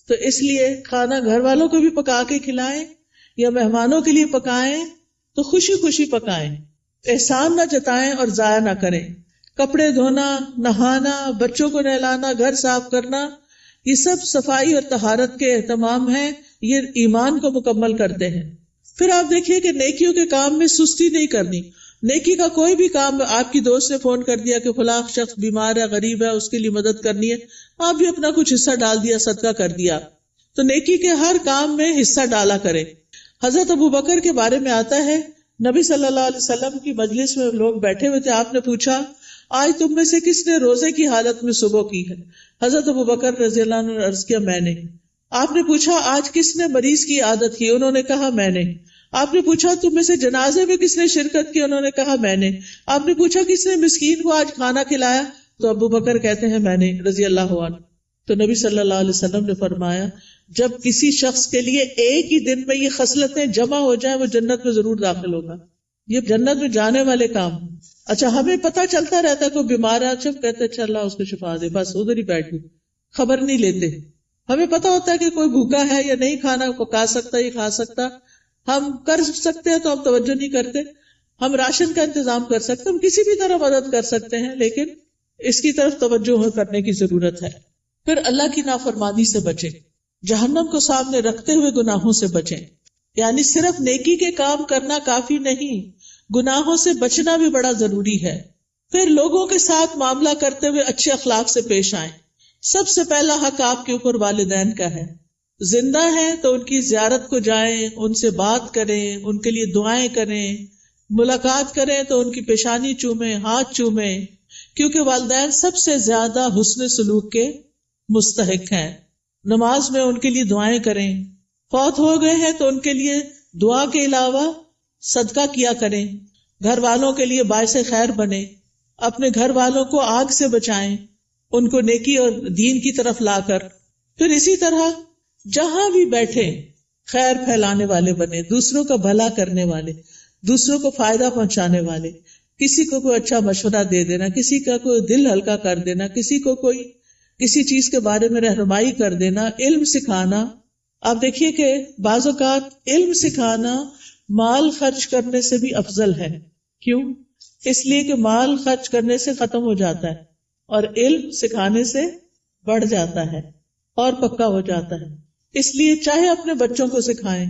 تو اس لیے کھانا گھر والوں کو بھی پکا کے کھلائیں یا مہمانوں کے لیے پکائیں تو خوشی خوشی پکائیں، احسان نہ جتائیں اور ضائع نہ کریں. کپڑے دھونا، نہانا، بچوں کو نہلانا، گھر صاف کرنا، یہ سب صفائی اور طہارت کے اہتمام ہیں، یہ ایمان کو مکمل کرتے ہیں. پھر آپ دیکھیے کہ نیکیوں کے کام میں سستی نہیں کرنی. نیکی کا کوئی بھی کام، آپ کی دوست نے فون کر دیا کہ فلاں شخص بیمار ہے، غریب ہے، اس کے لیے مدد کرنی ہے، آپ بھی اپنا کچھ حصہ ڈال دیا، صدقہ کر دیا. تو نیکی کے ہر کام میں حصہ ڈالا کریں. حضرت ابوبکر کے بارے میں آتا ہے، نبی صلی اللہ علیہ وسلم کی مجلس میں لوگ بیٹھے ہوئے تھے. آپ نے پوچھا آج تم میں سے کس نے روزے کی حالت میں صبح کی ہے؟ حضرت ابوبکر رضی اللہ عنہ نے عرض کیا میں نے. آپ نے پوچھا آج کس نے مریض کی عادت کی؟ انہوں نے کہا میں نے. آپ نے پوچھا تم میں سے جنازے میں کس نے شرکت کی؟ انہوں نے کہا میں نے. آپ نے پوچھا کس نے مسکین کو آج کھانا کھلایا؟ تو ابوبکر کہتے ہیں میں نے رضی اللہ عنہ. تو نبی صلی اللہ علیہ وسلم نے فرمایا جب کسی شخص کے لیے ایک ہی دن میں یہ خصلتیں جمع ہو جائیں وہ جنت میں ضرور داخل ہوگا. یہ جنت میں جانے والے کام. اچھا ہمیں پتہ چلتا رہتا ہے کوئی بیمار ہے، جب کہتے اچھا اللہ اس کو شفا دے، بس ادھر ہی بیٹھ گئے، خبر نہیں لیتے. ہمیں پتہ ہوتا ہے کہ کوئی بھوکا ہے یا نہیں کھانا پکا سکتا یہ کھا سکتا، ہم کر سکتے ہیں تو ہم توجہ نہیں کرتے. ہم راشن کا انتظام کر سکتے، ہم کسی بھی طرح مدد کر سکتے ہیں، لیکن اس کی طرف توجہ کرنے کی ضرورت ہے. پھر اللہ کی نافرمانی سے بچیں، جہنم کو سامنے رکھتے ہوئے گناہوں سے بچیں. یعنی صرف نیکی کے کام کرنا کافی نہیں، گناہوں سے بچنا بھی بڑا ضروری ہے. پھر لوگوں کے ساتھ معاملہ کرتے ہوئے اچھے اخلاق سے پیش آئیں. سب سے پہلا حق آپ کے اوپر والدین کا ہے. زندہ ہیں تو ان کی زیارت کو جائیں، ان سے بات کریں، ان کے لیے دعائیں کریں، ملاقات کریں تو ان کی پیشانی چومیں، ہاتھ چومیں، کیونکہ والدین سب سے زیادہ حسن سلوک کے مستحق ہیں. نماز میں ان کے لیے دعائیں کریں. فوت ہو گئے ہیں تو ان کے لیے دعا کے علاوہ صدقہ کیا کریں. گھر والوں کے لیے باعث خیر بنیں. اپنے گھر والوں کو آگ سے بچائیں، ان کو نیکی اور دین کی طرف لا کر. پھر اسی طرح جہاں بھی بیٹھے خیر پھیلانے والے بنے، دوسروں کا بھلا کرنے والے، دوسروں کو فائدہ پہنچانے والے. کسی کو کوئی اچھا مشورہ دے دینا، کسی کا کوئی دل ہلکا کر دینا، کسی کو کوئی کسی چیز کے بارے میں رہنمائی کر دینا، علم سکھانا. آپ دیکھیے کہ بعض اوقات علم سکھانا مال خرچ کرنے سے بھی افضل ہے. کیوں؟ اس لیے کہ مال خرچ کرنے سے ختم ہو جاتا ہے اور علم سکھانے سے بڑھ جاتا ہے اور پکا ہو جاتا ہے. اس لیے چاہے اپنے بچوں کو سکھائیں،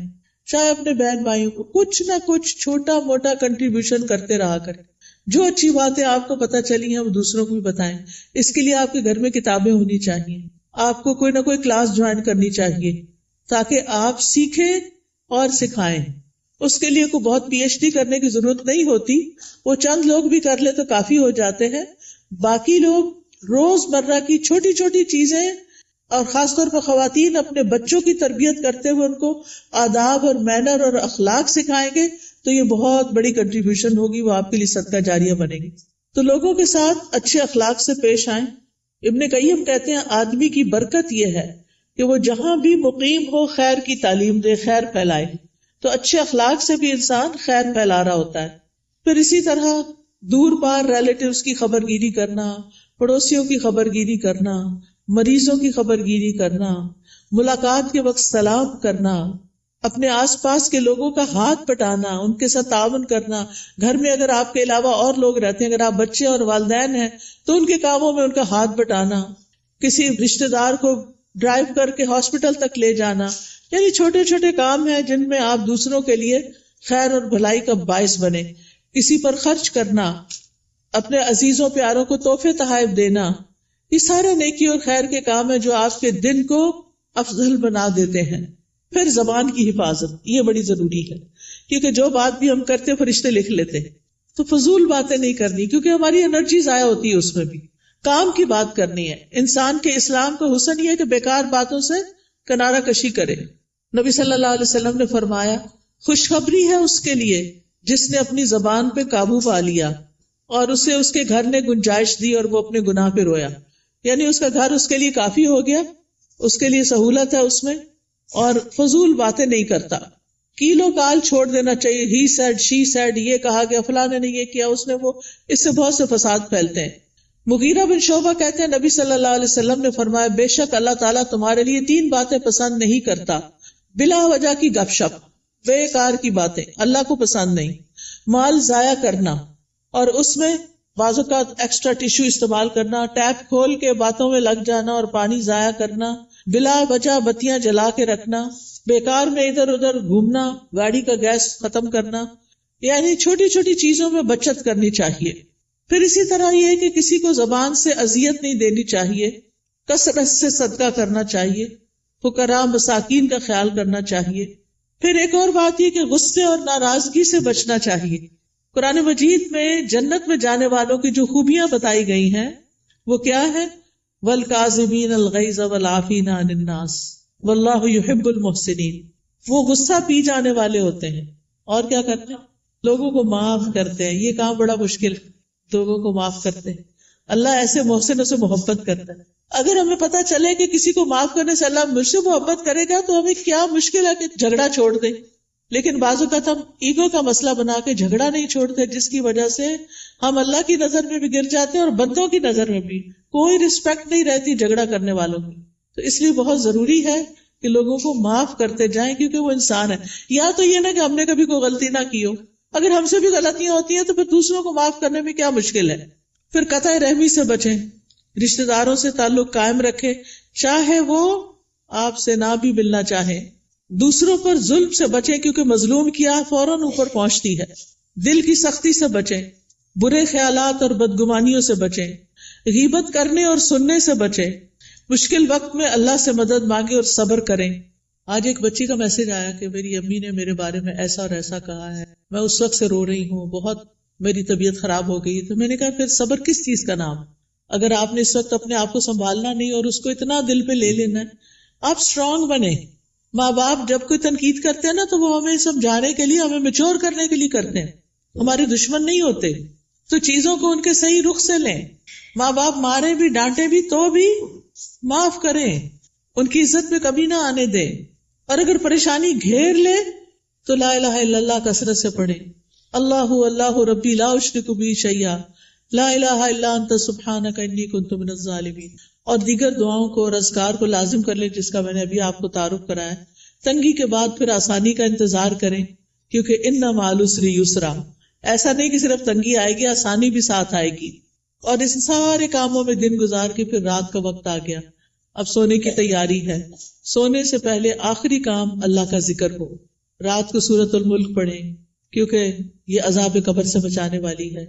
چاہے اپنے بہن بھائیوں کو کچھ نہ کچھ چھوٹا موٹا کنٹریبیوشن کرتے رہا کریں. جو اچھی باتیں آپ کو پتہ چلی ہیں وہ دوسروں کو بھی بتائیں. اس کے لیے آپ کے گھر میں کتابیں ہونی چاہیے، آپ کو کوئی نہ کوئی کلاس جوائن کرنی چاہیے تاکہ آپ سیکھیں اور سکھائیں. اس کے لیے کوئی بہت پی ایچ ڈی کرنے کی ضرورت نہیں ہوتی، وہ چند لوگ بھی کر لے تو کافی ہو جاتے ہیں. باقی لوگ روز مرہ کی چھوٹی چھوٹی چیزیں اور خاص طور پر خواتین اپنے بچوں کی تربیت کرتے ہوئے ان کو آداب اور مینر اور اخلاق سکھائیں گے تو یہ بہت بڑی کنٹریبیوشن ہوگی، وہ آپ کے لیے صدقہ جاریہ بنے گی. تو لوگوں کے ساتھ اچھے اخلاق سے پیش آئیں. ابن قیم کہتے ہیں آدمی کی برکت یہ ہے کہ وہ جہاں بھی مقیم ہو خیر کی تعلیم دے، خیر پھیلائے. تو اچھے اخلاق سے بھی انسان خیر پھیلا رہا ہوتا ہے. پھر اسی طرح دور پار ریلیٹیوز کی خبر گیری کرنا، پڑوسیوں کی خبر گیری کرنا، مریضوں کی خبر گیری کرنا، ملاقات کے وقت سلام کرنا، اپنے آس پاس کے لوگوں کا ہاتھ پٹانا، ان کے ساتھ تعاون کرنا. گھر میں اگر آپ کے علاوہ اور لوگ رہتے ہیں، اگر آپ بچے اور والدین ہیں تو ان کے کاموں میں ان کا ہاتھ بٹانا، کسی رشتہ دار کو ڈرائیو کر کے ہاسپٹل تک لے جانا. یعنی چھوٹے چھوٹے کام ہیں جن میں آپ دوسروں کے لیے خیر اور بھلائی کا باعث بنے. کسی پر خرچ کرنا، اپنے عزیزوں پیاروں کو تحفے تحائف دینا، یہ سارے نیکی اور خیر کے کام ہیں جو آپ کے دن کو افضل بنا دیتے ہیں. پھر زبان کی حفاظت، یہ بڑی ضروری ہے، کیونکہ جو بات بھی ہم کرتے فرشتے لکھ لیتے ہیں. تو فضول باتیں نہیں کرنی، کیونکہ ہماری انرجی ضائع ہوتی ہے اس میں بھی. کام کی بات کرنی ہے. انسان کے اسلام کا حسن یہ ہے کہ بیکار باتوں سے کنارہ کشی کرے. نبی صلی اللہ علیہ وسلم نے فرمایا خوشخبری ہے اس کے لیے جس نے اپنی زبان پہ قابو پا لیا اور اسے اس کے گھر نے گنجائش دی اور وہ اپنے گناہ پہ رویا. یعنی اس کا گھر اس کے لیے کافی ہو گیا، اس کے لیے سہولت ہے اس میں، اور فضول باتیں نہیں کرتا. کیلو کال چھوڑ دینا چاہیے. ہی سیڈ، شی سیڈ، یہ کہا گیا، فلاں نے یہ کیا، اس نے وہ، اس سے بہت سے فساد پھیلتے ہیں. مغیرہ بن شعبہ کہتے ہیں نبی صلی اللہ علیہ وسلم نے فرمایا بے شک اللہ تعالیٰ تمہارے لیے 3 باتیں پسند نہیں کرتا. بلا وجہ کی گپ شپ، بیکار کی باتیں اللہ کو پسند نہیں. مال ضائع کرنا، اور اس میں بعض اوقات ایکسٹرا ٹیشو استعمال کرنا، ٹیپ کھول کے باتوں میں لگ جانا اور پانی ضائع کرنا، بلا وجہ بتیاں جلا کے رکھنا، بیکار میں ادھر ادھر گھومنا، گاڑی کا گیس ختم کرنا. یعنی چھوٹی چھوٹی چیزوں میں بچت کرنی چاہیے. پھر اسی طرح یہ ہے کہ کسی کو زبان سے اذیت نہیں دینی چاہیے، کثرت سے صدقہ کرنا چاہیے، فقراء مساکین کا خیال کرنا چاہیے. پھر ایک اور بات یہ کہ غصے اور ناراضگی سے بچنا چاہیے. قرآن مجید میں جنت میں جانے والوں کی جو خوبیاں بتائی گئی ہیں وہ کیا ہے؟ وَالْكَاظِمِينَ الْغَيْظَ وَالْعَافِينَ عَنِ النَّاسِ وَاللَّهُ يُحِبُّ الْمُحْسِنِينَ. وہ غصہ پی جانے والے ہوتے ہیں اور کیا کرتے ہیں؟ لوگوں کو معاف کرتے ہیں. یہ کام بڑا مشکل ہے، لوگوں کو معاف کرتے ہیں. اللہ ایسے محسنوں سے محبت کرتا ہے. اگر ہمیں پتا چلے کہ کسی کو معاف کرنے سے اللہ مجھ سے محبت کرے گا تو ہمیں کیا مشکل ہے کہ جھگڑا چھوڑ دیں. لیکن بعض اوقات ہم ایگو کا مسئلہ بنا کے جھگڑا نہیں چھوڑتے، جس کی وجہ سے ہم اللہ کی نظر میں بھی گر جاتے ہیں اور بندوں کی نظر میں بھی کوئی رسپیکٹ نہیں رہتی جھگڑا کرنے والوں کی. تو اس لیے بہت ضروری ہے کہ لوگوں کو معاف کرتے جائیں، کیونکہ وہ انسان ہے. یا تو یہ نہ کہ ہم نے کبھی کوئی غلطی نہ کی ہو، اگر ہم سے بھی غلطیاں ہوتی ہیں تو پھر دوسروں کو معاف کرنے میں کیا مشکل ہے. پھر قطع رحمی سے بچیں، رشتہ داروں سے تعلق قائم رکھیں، چاہے وہ آپ سے نہ بھی ملنا چاہیں. دوسروں پر ظلم سے بچیں، کیونکہ مظلوم کی آہ فوراً اوپر پہنچتی ہے. دل کی سختی سے بچیں، برے خیالات اور بدگمانیوں سے بچیں، غیبت کرنے اور سننے سے بچیں. مشکل وقت میں اللہ سے مدد مانگیں اور صبر کریں. آج ایک بچی کا میسج آیا کہ میری امی نے میرے بارے میں ایسا اور ایسا کہا ہے، میں اس وقت سے رو رہی ہوں، بہت میری طبیعت خراب ہو گئی. تو میں نے کہا پھر صبر کس چیز کا نام؟ اگر آپ نے اس وقت اپنے آپ کو سنبھالنا نہیں اور اس کو اتنا دل پہ لے لینا ہے، آپ اسٹرانگ بنیں. ماں باپ جب کوئی تنقید کرتے ہیں نا تو وہ ہمیں سمجھانے کے لیے، ہمیں میچور کرنے کے لیے کرتے ہیں، ہمارے دشمن نہیں ہوتے. تو چیزوں کو ان کے صحیح رخ سے لیں. ماں باپ مارے بھی ڈانٹے بھی تو بھی معاف کریں، ان کی عزت میں کمی نہ آنے دیں. اور اگر پریشانی گھیر لے تو لا الہ الا اللہ کثرت سے پڑھیں. اللہ اللہ ربی لا اشرک بہ شیئا لا الہ الا انت سبحانک انی کنت من الظالمین. اور دیگر دعاؤں کو اور اذکار کو لازم کر لیں، جس کا میں نے ابھی آپ کو تعارف کرایا. تنگی کے بعد پھر آسانی کا انتظار کریں، کیونکہ ان مع العسر یسرا. ایسا نہیں کہ صرف تنگی آئے گی، آسانی بھی ساتھ آئے گی. اور اس سارے کاموں میں دن گزار کے پھر رات کا وقت آ گیا، اب سونے کی تیاری ہے. سونے سے پہلے آخری کام اللہ کا ذکر ہو. رات کو سورۃ الملک پڑھیں، کیونکہ یہ عذاب قبر سے بچانے والی ہے.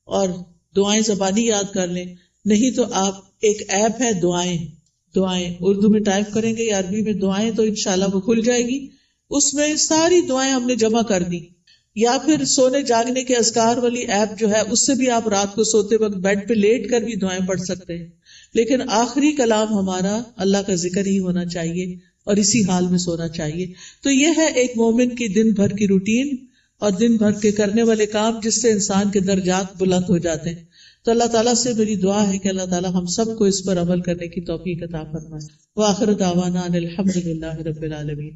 اور دعائیں زبانی یاد کر لیں، نہیں تو آپ ایک ایپ ہے دعائیں اردو میں ٹائپ کریں گے یا عربی میں دعائیں تو انشاءاللہ وہ کھل جائے گی. اس میں ساری دعائیں ہم نے جمع کر دی. یا پھر سونے جاگنے کے اذکار والی ایپ جو ہے، اس سے بھی آپ رات کو سوتے وقت بیڈ پہ لیٹ کر بھی دعائیں پڑھ سکتے ہیں. لیکن آخری کلام ہمارا اللہ کا ذکر ہی ہونا چاہیے اور اسی حال میں سونا چاہیے. تو یہ ہے ایک مومن کی دن بھر کی روٹین اور دن بھر کے کرنے والے کام، جس سے انسان کے درجات بلند ہو جاتے ہیں. تو اللہ تعالیٰ سے میری دعا ہے کہ اللہ تعالیٰ ہم سب کو اس پر عمل کرنے کی توفیق عطا فرمائے. وآخر دعوانا ان الحمد للہ رب العالمین.